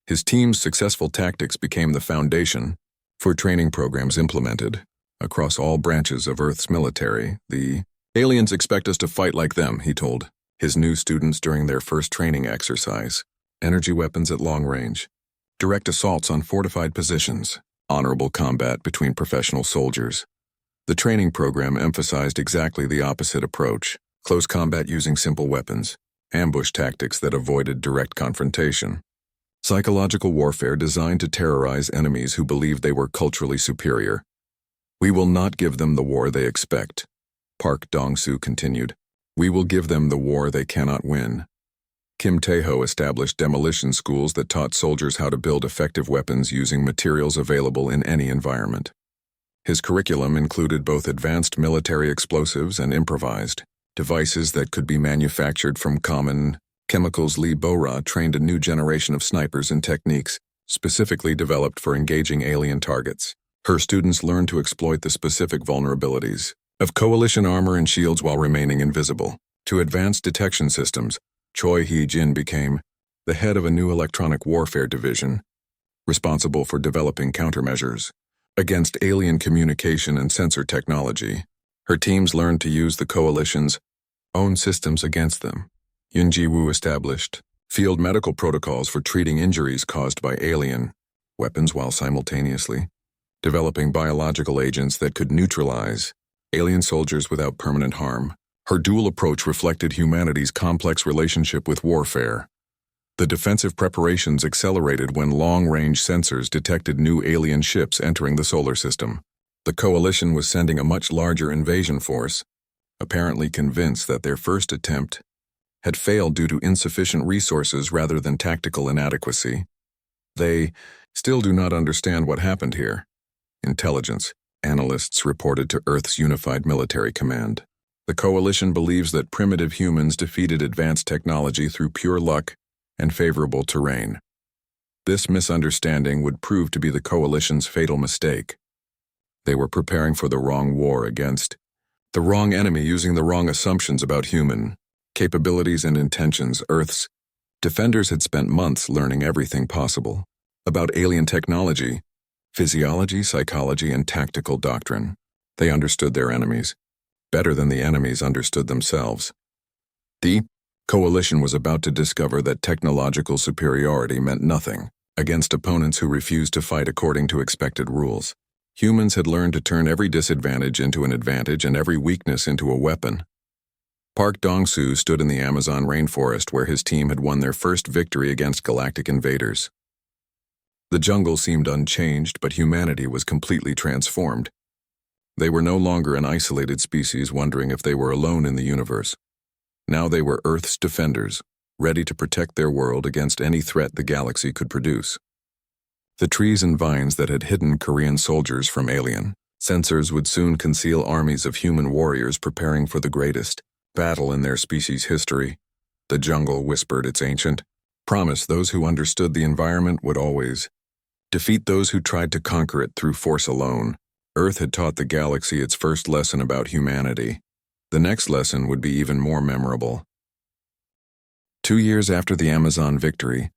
His team's successful tactics became the foundation for training programs implemented across all branches of Earth's military. The aliens expect us to fight like them, he told his new students during their first training exercise. Energy weapons at long range, direct assaults on fortified positions, honorable combat between professional soldiers. The training program emphasized exactly the opposite approach: close combat using simple weapons, ambush tactics that avoided direct confrontation. Psychological warfare designed to terrorize enemies who believed they were culturally superior. We will not give them the war they expect, Park Dong-soo continued. We will give them the war they cannot win. Kim Tae-ho established demolition schools that taught soldiers how to build effective weapons using materials available in any environment. His curriculum included both advanced military explosives and improvised devices that could be manufactured from common chemicals. Lee Bo-ra trained a new generation of snipers in techniques specifically developed for engaging alien targets. Her students learned to exploit the specific vulnerabilities of coalition armor and shields while remaining invisible. To advanced detection systems, Choi Hee-jin became the head of a new electronic warfare division, responsible for developing countermeasures against alien communication and sensor technology. Her teams learned to use the coalition's own systems against them. Yoon Ji-woo established field medical protocols for treating injuries caused by alien weapons while simultaneously developing biological agents that could neutralize alien soldiers without permanent harm. Her dual approach reflected humanity's complex relationship with warfare. The defensive preparations accelerated when long-range sensors detected new alien ships entering the solar system. The coalition was sending a much larger invasion force, apparently convinced that their first attempt had failed due to insufficient resources rather than tactical inadequacy. They still do not understand what happened here. Intelligence analysts reported to Earth's Unified Military Command. The coalition believes that primitive humans defeated advanced technology through pure luck and favorable terrain. This misunderstanding would prove to be the coalition's fatal mistake. They were preparing for the wrong war against the wrong enemy, using the wrong assumptions about human capabilities and intentions. Earth's defenders had spent months learning everything possible about alien technology, physiology, psychology, and tactical doctrine. They understood their enemies better than the enemies understood themselves. The coalition was about to discover that technological superiority meant nothing against opponents who refused to fight according to expected rules. Humans had learned to turn every disadvantage into an advantage and every weakness into a weapon. Park Dong-soo stood in the Amazon rainforest where his team had won their first victory against galactic invaders. The jungle seemed unchanged, but humanity was completely transformed. They were no longer an isolated species wondering if they were alone in the universe. Now they were Earth's defenders, ready to protect their world against any threat the galaxy could produce. The trees and vines that had hidden Korean soldiers from alien sensors would soon conceal armies of human warriors preparing for the greatest battle in their species' history. The jungle whispered its ancient promise: those who understood the environment would always defeat those who tried to conquer it through force alone. Earth had taught the galaxy its first lesson about humanity. The next lesson would be even more memorable. 2 years after the Amazon victory,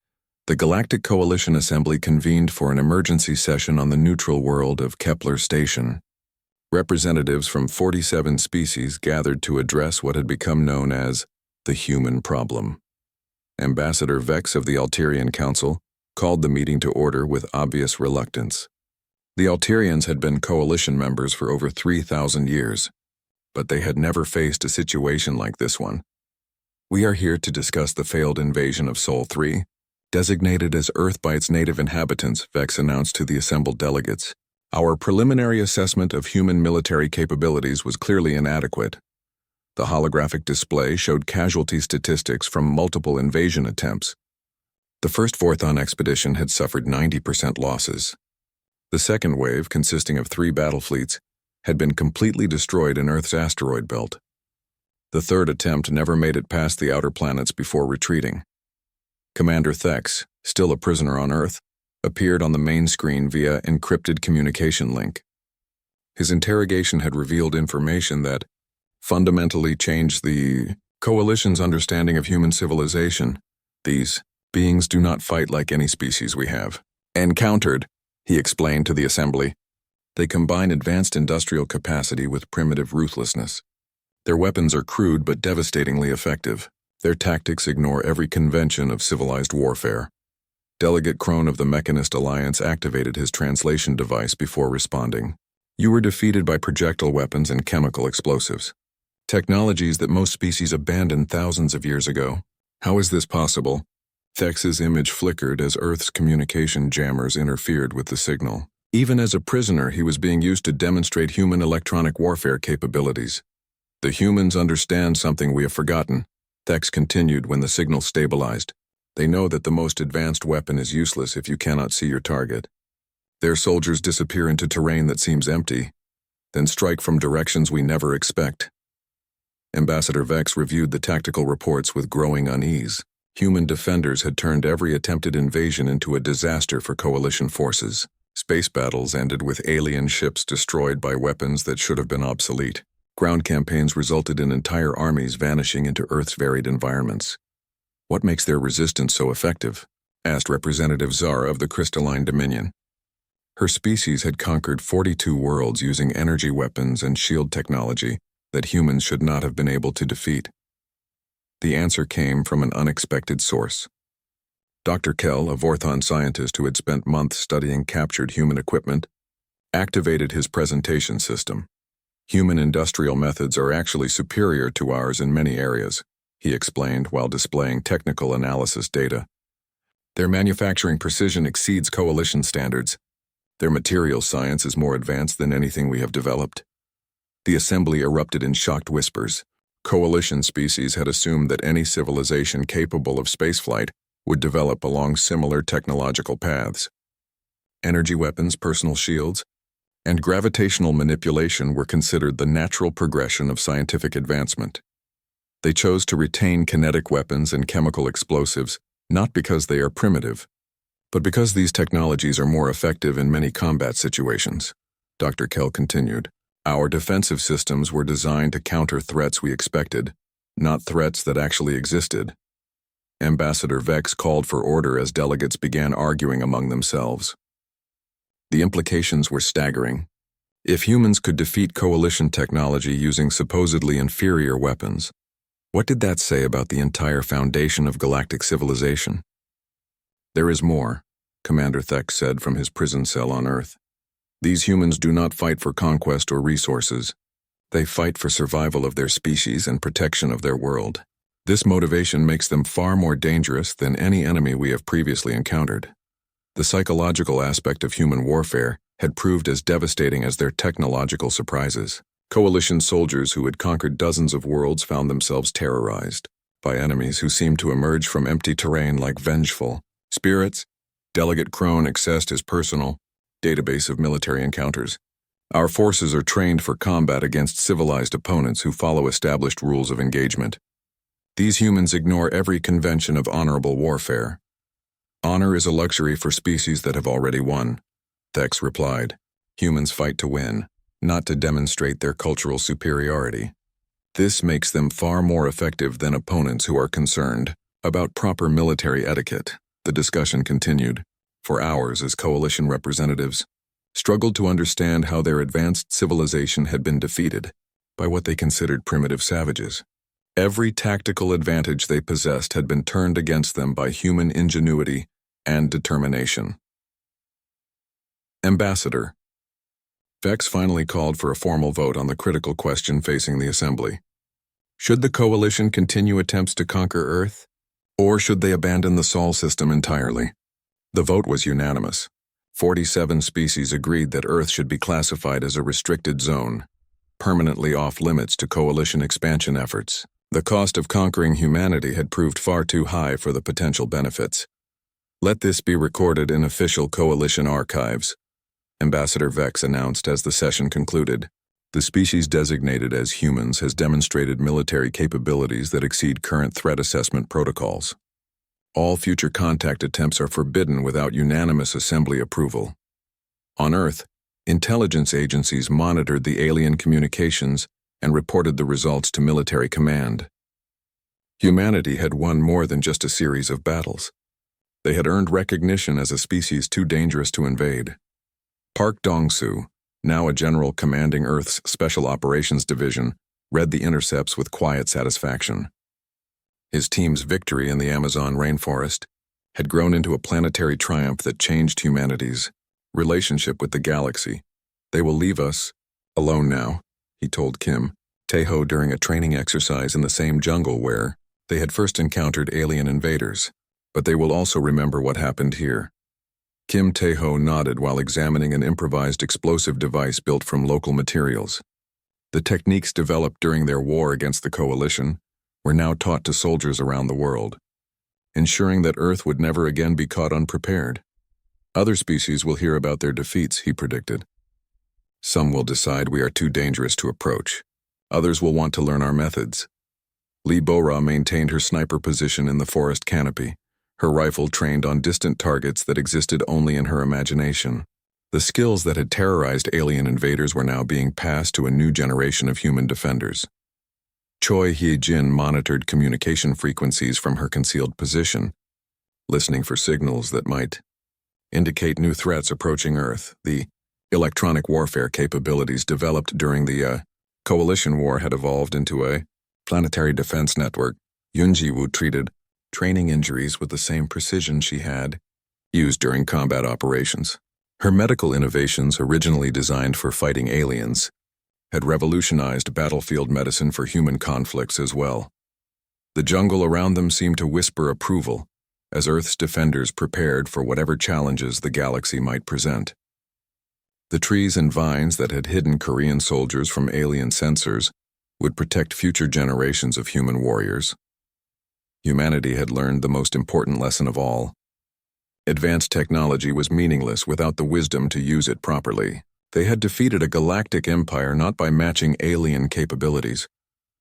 the Galactic Coalition Assembly convened for an emergency session on the neutral world of Kepler Station. Representatives from 47 species gathered to address what had become known as the human problem. Ambassador Vex of the Alterian Council called the meeting to order with obvious reluctance. The Alterians had been coalition members for over 3,000 years, but they had never faced a situation like this one. We are here to discuss the failed invasion of Sol 3, designated as Earth by its native inhabitants, Vex announced to the assembled delegates. Our preliminary assessment of human military capabilities was clearly inadequate. The holographic display showed casualty statistics from multiple invasion attempts. The first Vorthon expedition had suffered 90% losses. The second wave, consisting of 3 battle fleets, had been completely destroyed in Earth's asteroid belt. The third attempt never made it past the outer planets before retreating. Commander Thex, still a prisoner on Earth, appeared on the main screen via encrypted communication link. His interrogation had revealed information that fundamentally changed the Coalition's understanding of human civilization. These beings do not fight like any species we have encountered, he explained to the assembly. They combine advanced industrial capacity with primitive ruthlessness. Their weapons are crude but devastatingly effective. Their tactics ignore every convention of civilized warfare. Delegate Crone of the Mechanist Alliance activated his translation device before responding. You were defeated by projectile weapons and chemical explosives. Technologies that most species abandoned thousands of years ago. How is this possible? Thex's image flickered as Earth's communication jammers interfered with the signal. Even as a prisoner, he was being used to demonstrate human electronic warfare capabilities. The humans understand something we have forgotten, Thex continued when the signal stabilized. They know that the most advanced weapon is useless if you cannot see your target. Their soldiers disappear into terrain that seems empty, then strike from directions we never expect. Ambassador Vex reviewed the tactical reports with growing unease. Human defenders had turned every attempted invasion into a disaster for Coalition forces. Space battles ended with alien ships destroyed by weapons that should have been obsolete. Ground campaigns resulted in entire armies vanishing into Earth's varied environments. What makes their resistance so effective? Asked Representative Zara of the Crystalline Dominion. Her species had conquered 42 worlds using energy weapons and shield technology that humans should not have been able to defeat. The answer came from an unexpected source. Dr. Kell, a Vorthon scientist who had spent months studying captured human equipment, activated his presentation system. Human industrial methods are actually superior to ours in many areas, he explained while displaying technical analysis data. Their manufacturing precision exceeds Coalition standards. Their material science is more advanced than anything we have developed. The assembly erupted in shocked whispers. Coalition species had assumed that any civilization capable of spaceflight would develop along similar technological paths. Energy weapons, personal shields, and gravitational manipulation were considered the natural progression of scientific advancement. They chose to retain kinetic weapons and chemical explosives, not because they are primitive, but because these technologies are more effective in many combat situations. Dr. Kell continued. Our defensive systems were designed to counter threats we expected, not threats that actually existed. Ambassador Vex called for order as delegates began arguing among themselves. The implications were staggering. If humans could defeat Coalition technology using supposedly inferior weapons, what did that say about the entire foundation of galactic civilization? There is more, Commander Thex said from his prison cell on Earth. These humans do not fight for conquest or resources. They fight for survival of their species and protection of their world. This motivation makes them far more dangerous than any enemy we have previously encountered. The psychological aspect of human warfare had proved as devastating as their technological surprises. Coalition soldiers who had conquered dozens of worlds found themselves terrorized by enemies who seemed to emerge from empty terrain like vengeful spirits. Delegate Crone accessed his personal database of military encounters. Our forces are trained for combat against civilized opponents who follow established rules of engagement. These humans ignore every convention of honorable warfare. Honor is a luxury for species that have already won, Thex replied. Humans fight to win, not to demonstrate their cultural superiority. This makes them far more effective than opponents who are concerned about proper military etiquette. The discussion continued for hours as Coalition representatives struggled to understand how their advanced civilization had been defeated by what they considered primitive savages. Every tactical advantage they possessed had been turned against them by human ingenuity and determination. Ambassador. Vex finally called for a formal vote on the critical question facing the Assembly. Should the Coalition continue attempts to conquer Earth, or should they abandon the Sol system entirely? The vote was unanimous. 47 species agreed that Earth should be classified as a restricted zone, permanently off-limits to coalition expansion efforts. The cost of conquering humanity had proved far too high for the potential benefits. Let this be recorded in official coalition archives, Ambassador Vex announced as the session concluded. The species designated as humans has demonstrated military capabilities that exceed current threat assessment protocols. All future contact attempts are forbidden without unanimous assembly approval. On Earth, intelligence agencies monitored the alien communications and reported the results to military command. Humanity had won more than just a series of battles. They had earned recognition as a species too dangerous to invade. Park Dong-soo, now a general commanding Earth's Special Operations Division, read the intercepts with quiet satisfaction. His team's victory in the Amazon rainforest had grown into a planetary triumph that changed humanity's relationship with the galaxy. They will leave us alone now, he told Kim Tae-ho during a training exercise in the same jungle where they had first encountered alien invaders, but they will also remember what happened here. Kim Tae-ho nodded while examining an improvised explosive device built from local materials. The techniques developed during their war against the coalition were now taught to soldiers around the world, ensuring that Earth would never again be caught unprepared. Other species will hear about their defeats, he predicted. Some will decide we are too dangerous to approach. Others will want to learn our methods. Lee Bo-ra maintained her sniper position in the forest canopy, her rifle trained on distant targets that existed only in her imagination. The skills that had terrorized alien invaders were now being passed to a new generation of human defenders. Choi Hye-jin monitored communication frequencies from her concealed position, listening for signals that might indicate new threats approaching Earth. The electronic warfare capabilities developed during the Coalition War had evolved into a planetary defense network. Yoon Ji-woo treated training injuries with the same precision she had used during combat operations. Her medical innovations, originally designed for fighting aliens, had revolutionized battlefield medicine for human conflicts as well. The jungle around them seemed to whisper approval as Earth's defenders prepared for whatever challenges the galaxy might present. The trees and vines that had hidden Korean soldiers from alien sensors would protect future generations of human warriors. Humanity had learned the most important lesson of all. Advanced technology was meaningless without the wisdom to use it properly. They had defeated a galactic empire not by matching alien capabilities,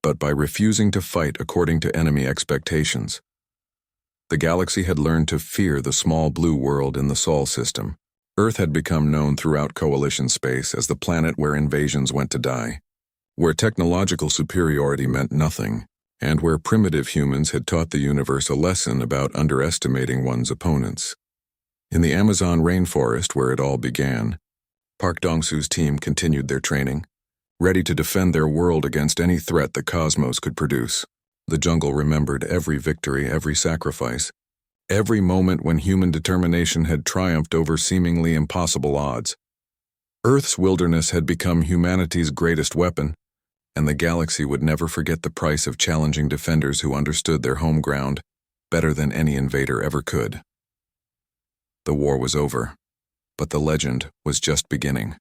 but by refusing to fight according to enemy expectations. The galaxy had learned to fear the small blue world in the Sol system. Earth had become known throughout Coalition space as the planet where invasions went to die, where technological superiority meant nothing, and where primitive humans had taught the universe a lesson about underestimating one's opponents. In the Amazon rainforest where it all began, Park Dong-soo's team continued their training, ready to defend their world against any threat the cosmos could produce. The jungle remembered every victory, every sacrifice, every moment when human determination had triumphed over seemingly impossible odds. Earth's wilderness had become humanity's greatest weapon, and the galaxy would never forget the price of challenging defenders who understood their home ground better than any invader ever could. The war was over, but the legend was just beginning.